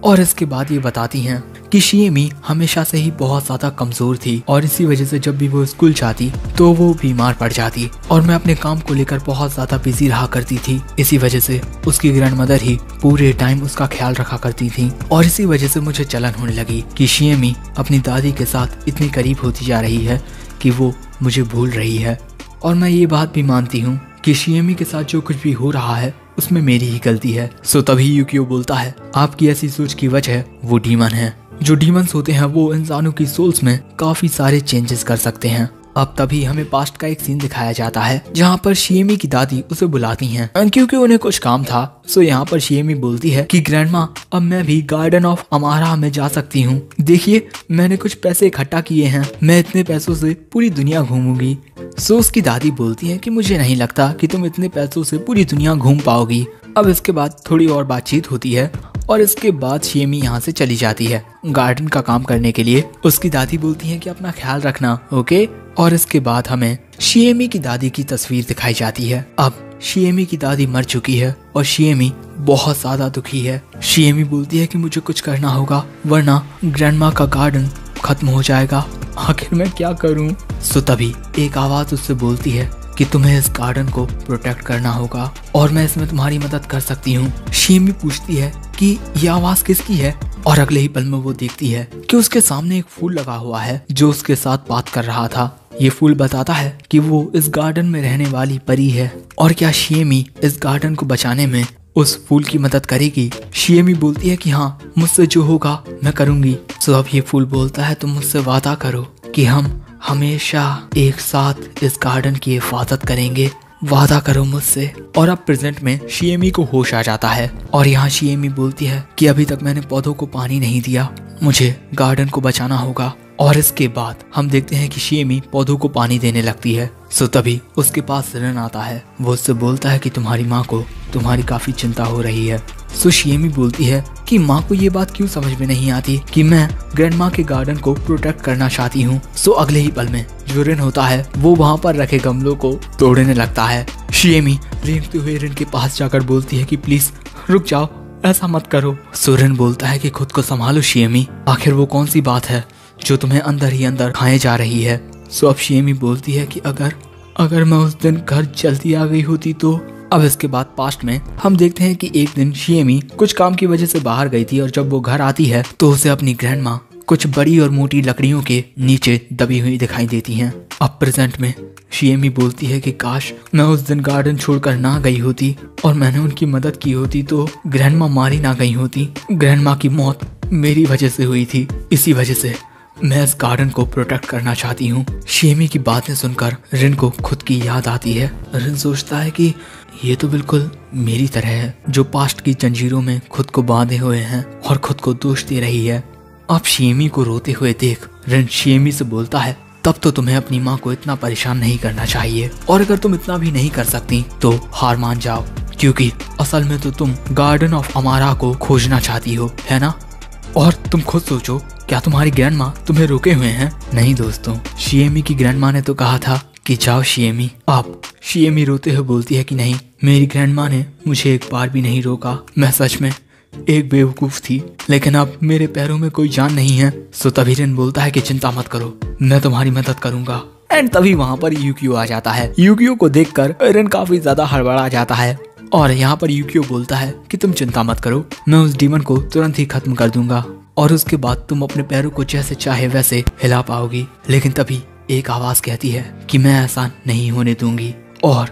A: और इसके बाद ये बताती हैं कि शिएमी हमेशा से ही बहुत ज्यादा कमजोर थी, और इसी वजह से जब भी वो स्कूल जाती तो वो बीमार पड़ जाती, और मैं अपने काम को लेकर बहुत ज्यादा बिजी रहा करती थी। इसी वजह से उसकी ग्रैंडमदर ही पूरे टाइम उसका ख्याल रखा करती थी, और इसी वजह से मुझे जलन होने लगी कि शिएमी अपनी दादी के साथ इतनी करीब होती जा रही है कि वो मुझे भूल रही है। और मैं ये बात भी मानती हूँ कि शिएमी के साथ जो कुछ भी हो रहा है उसमें मेरी ही गलती है। सो तभी यूकियो बोलता है आपकी ऐसी सोच की वजह वो डीमन है। जो डीमंस होते हैं वो इंसानों की सोल्स में काफी सारे चेंजेस कर सकते हैं। अब तभी हमें पास्ट का एक सीन दिखाया जाता है जहाँ पर शिएमी की दादी उसे बुलाती हैं क्योंकि उन्हें कुछ काम था। सो यहाँ पर शिएमी बोलती है कि ग्रैंडमा अब मैं भी गार्डन ऑफ अमारा में जा सकती हूँ, देखिए मैंने कुछ पैसे इकट्ठा किए हैं, मैं इतने पैसों से पूरी दुनिया घूमूंगी। सो उसकी दादी बोलती है कि मुझे नहीं लगता कि तुम इतने पैसों से पूरी दुनिया घूम पाओगी। अब इसके बाद थोड़ी और बातचीत होती है, और इसके बाद शिएमी यहाँ से चली जाती है गार्डन का काम करने के लिए। उसकी दादी बोलती है कि अपना ख्याल रखना, ओके। और इसके बाद हमें शिएमी की दादी की तस्वीर दिखाई जाती है। अब शिएमी की दादी मर चुकी है और शिएमी बहुत ज्यादा दुखी है। शिएमी बोलती है कि मुझे कुछ करना होगा वरना ग्रैंडमा का गार्डन खत्म हो जाएगा, आखिर मैं क्या करूं। सो तभी एक आवाज उससे बोलती है कि तुम्हें इस गार्डन को प्रोटेक्ट करना होगा और मैं इसमें तुम्हारी मदद कर सकती हूँ। शिएमी पूछती है कि ये आवाज किसकी है, और अगले ही पल में वो देखती है कि उसके सामने एक फूल लगा हुआ है जो उसके साथ बात कर रहा था। ये फूल बताता है कि वो इस गार्डन में रहने वाली परी है, और क्या शिएमी इस गार्डन को बचाने में उस फूल की मदद करेगी। शिएमी बोलती है कि हाँ, मुझसे जो होगा मैं करूंगी। सो अब ये फूल बोलता है तुम मुझसे वादा करो कि हम हमेशा एक साथ इस गार्डन की हिफाजत करेंगे, वादा करो मुझसे। और अब प्रेजेंट में शिएमी को होश आ जाता है, और यहाँ शिएमी बोलती है कि अभी तक मैंने पौधों को पानी नहीं दिया, मुझे गार्डन को बचाना होगा। और इसके बाद हम देखते हैं कि शिएमी पौधों को पानी देने लगती है। सो तभी उसके पास रिन आता है, वो उससे बोलता है कि तुम्हारी माँ को तुम्हारी काफी चिंता हो रही है। सो शिएमी बोलती है कि माँ को ये बात क्यों समझ में नहीं आती कि मैं ग्रैंडमा के गार्डन को प्रोटेक्ट करना चाहती हूँ। सो अगले ही पल में जो रिन होता है वो वहाँ पर रखे गमलों को तोड़ने लगता है। शिएमी रेंगते हुए रिन के पास जाकर बोलती है कि प्लीज रुक जाओ, ऐसा मत करो। सो रिन बोलता है कि खुद को संभालो शिएमी, आखिर वो कौन सी बात है जो तुम्हें अंदर ही अंदर खाए जा रही है। सो अब शिएमी बोलती है कि अगर मैं उस दिन घर जल्दी आ गई होती तो। अब इसके बाद पास्ट में हम देखते हैं कि एक दिन शिएमी कुछ काम की वजह से बाहर गई थी, और जब वो घर आती है तो उसे अपनी ग्रैंडमा कुछ बड़ी और मोटी लकड़ियों के नीचे दबी हुई दिखाई देती हैं। अब प्रेजेंट में शिएमी बोलती है कि काश मैं उस दिन गार्डन छोड़कर ना गई होती और मैंने उनकी मदद की होती तो ग्रैंडमा मारी ना गई होती। ग्रैंडमा की मौत मेरी वजह से हुई थी, इसी वजह से मैं इस गार्डन को प्रोटेक्ट करना चाहती हूँ। शिएमी की बातें सुनकर रिन को खुद की याद आती है। रिन सोचता है कि ये तो बिल्कुल मेरी तरह है, जो पास्ट की जंजीरों में खुद को बांधे हुए हैं और खुद को दोष दे रही है। अब शिएमी को रोते हुए देख रिन शिएमी से बोलता है, तब तो तुम्हें अपनी माँ को इतना परेशान नहीं करना चाहिए, और अगर तुम इतना भी नहीं कर सकती तो हार मान जाओ, क्योंकि असल में तो तुम गार्डन ऑफ अमारा को खोजना चाहती हो, है ना? और तुम खुद सोचो, क्या तुम्हारी ग्रैंडमा तुम्हें रोके हुए हैं? नहीं दोस्तों, शिएमी की ग्रैंडमा ने तो कहा था कि जाओ शिएमी। अब शिएमी रोते हुए बोलती है कि नहीं, मेरी ग्रैंडमा ने मुझे एक बार भी नहीं रोका। मैं सच में एक बेवकूफ थी, लेकिन अब मेरे पैरों में कोई जान नहीं है। सो तभी रिन बोलता है कि चिंता मत करो, मैं तुम्हारी मदद करूंगा। एंड तभी वहाँ पर यूकियो आ जाता है। यूकियो को देखकर रिन काफी ज्यादा हड़बड़ा जाता है और यहाँ पर यूकियो बोलता है कि तुम चिंता मत करो, मैं उस डीमन को तुरंत ही खत्म कर दूंगा और उसके बाद तुम अपने पैरों को जैसे चाहे वैसे हिला पाओगी। लेकिन तभी एक आवाज कहती है कि मैं ऐसा नहीं होने दूंगी और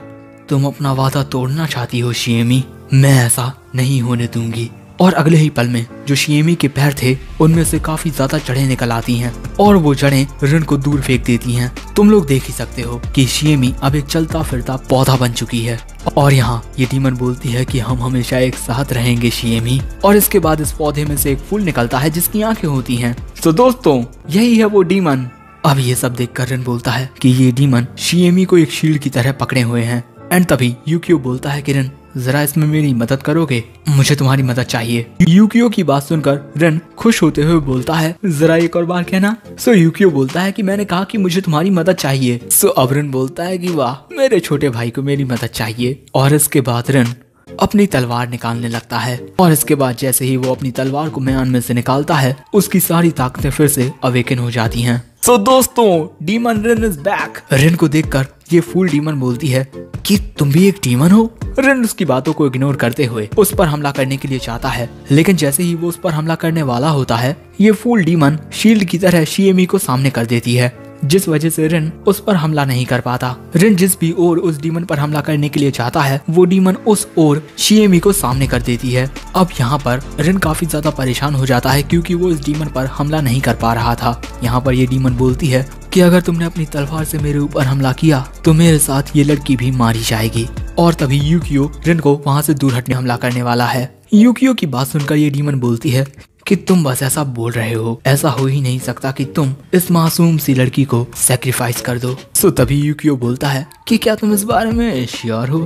A: तुम अपना वादा तोड़ना चाहती हो शिएमी, मैं ऐसा नहीं होने दूंगी। और अगले ही पल में जो शिएमी के पैर थे उनमें से काफी ज्यादा जड़ें निकल आती हैं और वो जड़ें रिन को दूर फेंक देती हैं। तुम लोग देख ही सकते हो कि शिएमी अब एक चलता फिरता पौधा बन चुकी है। और यहाँ ये डीमन बोलती है कि हम हमेशा एक साथ रहेंगे शिएमी। और इसके बाद इस पौधे में से एक फूल निकलता है जिसकी आंखें होती हैं। तो दोस्तों यही है वो डीमन। अब ये सब देखकर रिन बोलता है कि ये डीमन शिएमी को एक शील्ड की तरह पकड़े हुए हैं। एंड तभी यूकियो बोलता है कि रिन जरा इसमें मेरी मदद करोगे, मुझे तुम्हारी मदद चाहिए। यूकियो की बात सुनकर रिन खुश होते हुए बोलता है, जरा एक और बार कहना। सो यूकियो बोलता है कि मैंने कहा कि मुझे तुम्हारी मदद चाहिए। सो अब रिन बोलता है कि वाह, मेरे छोटे भाई को मेरी मदद चाहिए। और इसके बाद रिन अपनी तलवार निकालने लगता है और इसके बाद जैसे ही वो अपनी तलवार को म्यान में से निकालता है उसकी सारी ताकतें फिर से अवेकन हो जाती हैं। सो दोस्तों, डीमन रिन इज बैक। रिन को देखकर ये फूल डीमन बोलती है कि तुम भी एक डीमन हो। रिन उसकी बातों को इग्नोर करते हुए उस पर हमला करने के लिए चाहता है, लेकिन जैसे ही वो उस पर हमला करने वाला होता है ये फूल डीमन शील्ड की तरह शिएमी को सामने कर देती है, जिस वजह से रिन उस पर हमला नहीं कर पाता। रिन जिस भी ओर उस डीमन पर हमला करने के लिए चाहता है वो डीमन उस ओर शिएमी को सामने कर देती है। अब यहाँ पर रिन काफी ज्यादा परेशान हो जाता है क्योंकि वो इस डीमन पर हमला नहीं कर पा रहा था। यहाँ पर ये डीमन बोलती है कि अगर तुमने अपनी तलवार से मेरे ऊपर हमला किया तो मेरे साथ ये लड़की भी मारी जाएगी। और तभी यूकियो रिन को वहाँ से दूर हटने हमला करने वाला है। यूकियो की बात सुनकर ये डीमन बोलती है कि तुम बस ऐसा बोल रहे हो, ऐसा हो ही नहीं सकता कि तुम इस मासूम सी लड़की को सैक्रिफाइस कर दो। सो तभी यूकियो बोलता है कि क्या तुम इस बारे में श्योर हो?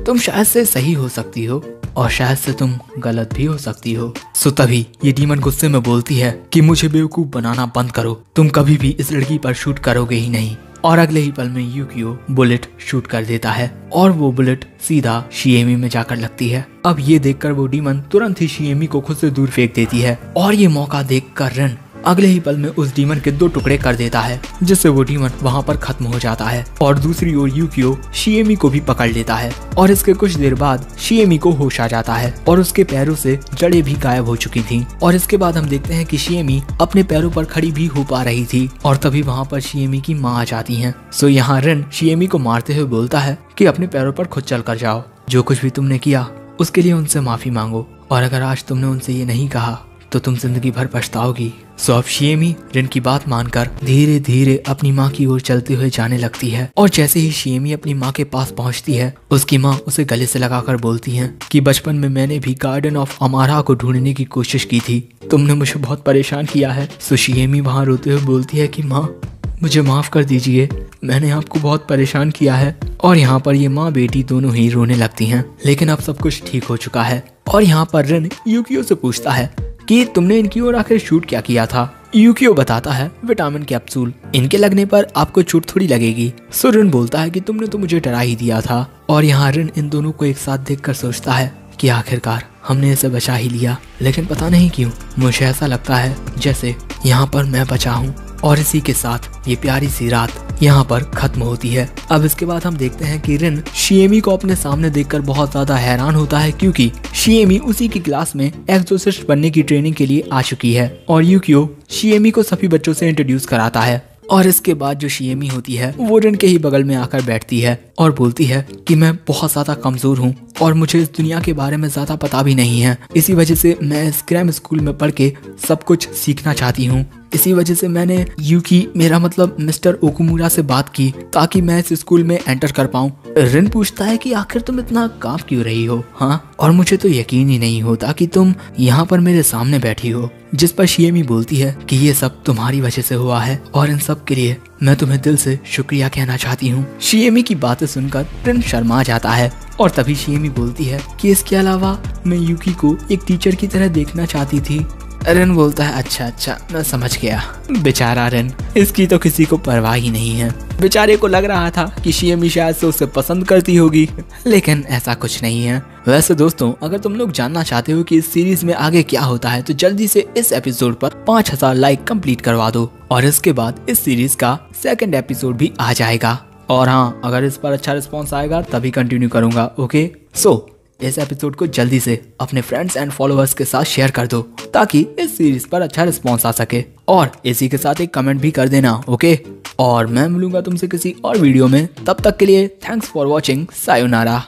A: तुम शायद से सही हो सकती हो और शायद से तुम गलत भी हो सकती हो। सो तभी ये डीमन गुस्से में बोलती है कि मुझे बेवकूफ बनाना बंद करो, तुम कभी भी इस लड़की पर शूट करोगे ही नहीं। और अगले ही पल में यूकियो बुलेट शूट कर देता है और वो बुलेट सीधा शिएमी में जाकर लगती है। अब ये देखकर वो डीमन तुरंत ही शिएमी को खुद से दूर फेंक देती है और ये मौका देखकर रिन अगले ही पल में उस डीमन के 2 टुकड़े कर देता है, जिससे वो डीमन वहाँ पर खत्म हो जाता है। और दूसरी ओर यूकियो शिएमी को भी पकड़ लेता है और इसके कुछ देर बाद शिएमी को होश आ जाता है और उसके पैरों से जड़ें भी गायब हो चुकी थीं। और इसके बाद हम देखते हैं कि शिएमी अपने पैरों पर खड़ी भी हो पा रही थी और तभी वहाँ पर शिएमी की माँ आ जाती है। सो यहाँ रिन शिएमी को मारते हुए बोलता है कि अपने पैरों पर खुद चल कर जाओ, जो कुछ भी तुमने किया उसके लिए उनसे माफी मांगो, और अगर आज तुमने उनसे ये नहीं कहा तो तुम जिंदगी भर पछताओगी। सो अब शिएमी रिन की बात मानकर धीरे धीरे अपनी माँ की ओर चलते हुए जाने लगती है। और जैसे ही शिएमी अपनी माँ के पास पहुँचती है उसकी माँ उसे गले से लगाकर बोलती है कि बचपन में मैंने भी गार्डन ऑफ अमारा को ढूंढने की कोशिश की थी, तुमने मुझे बहुत परेशान किया है। सो शिएमी वहाँ रोते हुए बोलती है कि माँ मुझे माफ कर दीजिए, मैंने आपको बहुत परेशान किया है। और यहाँ पर ये माँ बेटी दोनों ही रोने लगती हैं, लेकिन अब सब कुछ ठीक हो चुका है। और यहाँ पर रिन यूकियो से पूछता है कि तुमने इनकी ओर आखिर शूट क्या किया था। यूकियो बताता है विटामिन कैप्सूल, इनके लगने पर आपको चोट थोड़ी लगेगी। सो रिन बोलता है कि तुमने तो मुझे डरा ही दिया था। और यहाँ रिन इन दोनों को एक साथ देखकर सोचता है कि आखिरकार हमने इसे बचा ही लिया, लेकिन पता नहीं क्यों मुझे ऐसा लगता है जैसे यहाँ पर मैं बचा हूँ और इसी के साथ ये प्यारी सी रात यहाँ पर खत्म होती है। अब इसके बाद हम देखते हैं कि रिन शिएमी को अपने सामने देखकर बहुत ज्यादा हैरान होता है, क्योंकि शिएमी उसी की क्लास में एक्सोसिस्ट बनने की ट्रेनिंग के लिए आ चुकी है और यूकियो शिएमी को सभी बच्चों से इंट्रोड्यूस कराता है। और इसके बाद जो शिएमी होती है वो रिन के ही बगल में आकर बैठती है और बोलती है कि मैं बहुत ज्यादा कमजोर हूँ और मुझे इस दुनिया के बारे में ज्यादा पता भी नहीं है। इसी वजह से मैं स्क्रैम स्कूल में पढ़ के सब कुछ सीखना चाहती हूँ। इसी वजह से मैंने यूकी, मेरा मतलब मिस्टर ओकुमुरा से बात की ताकि मैं इस स्कूल में एंटर कर पाऊँ। रिन पूछता है कि आखिर तुम इतना कांप क्यों रही हो? हाँ, और मुझे तो यकीन ही नहीं होता कि तुम यहाँ पर मेरे सामने बैठी हो। जिस पर शिएमी बोलती है कि ये सब तुम्हारी वजह से हुआ है और इन सब के लिए मैं तुम्हें दिल से शुक्रिया कहना चाहती हूँ। शिएमी की बातें सुनकर रिन शर्मा जाता है और तभी शिएमी बोलती है कि इसके अलावा मैं यूकी को एक टीचर की तरह देखना चाहती थी। रिन बोलता है अच्छा मैं समझ गया। बेचारा रिन, इसकी तो किसी को परवाह ही नहीं है। बेचारे को लग रहा था कि शिएमी शायद से उसे पसंद करती होगी, लेकिन ऐसा कुछ नहीं है। वैसे दोस्तों, अगर तुम लोग जानना चाहते हो कि इस सीरीज में आगे क्या होता है तो जल्दी से इस एपिसोड पर 5000 लाइक कंप्लीट करवा दो और इसके बाद इस सीरीज का सेकंड एपिसोड भी आ जाएगा। और हाँ, अगर इस पर अच्छा रिस्पॉन्स आएगा तभी कंटिन्यू करूंगा। ओके, सो इस एपिसोड को जल्दी से अपने फ्रेंड्स एंड फॉलोअर्स के साथ शेयर कर दो ताकि इस सीरीज पर अच्छा रिस्पॉन्स आ सके और इसी के साथ एक कमेंट भी कर देना। ओके, और मैं मिलूंगा तुमसे किसी और वीडियो में। तब तक के लिए थैंक्स फॉर वॉचिंग। सायोनारा।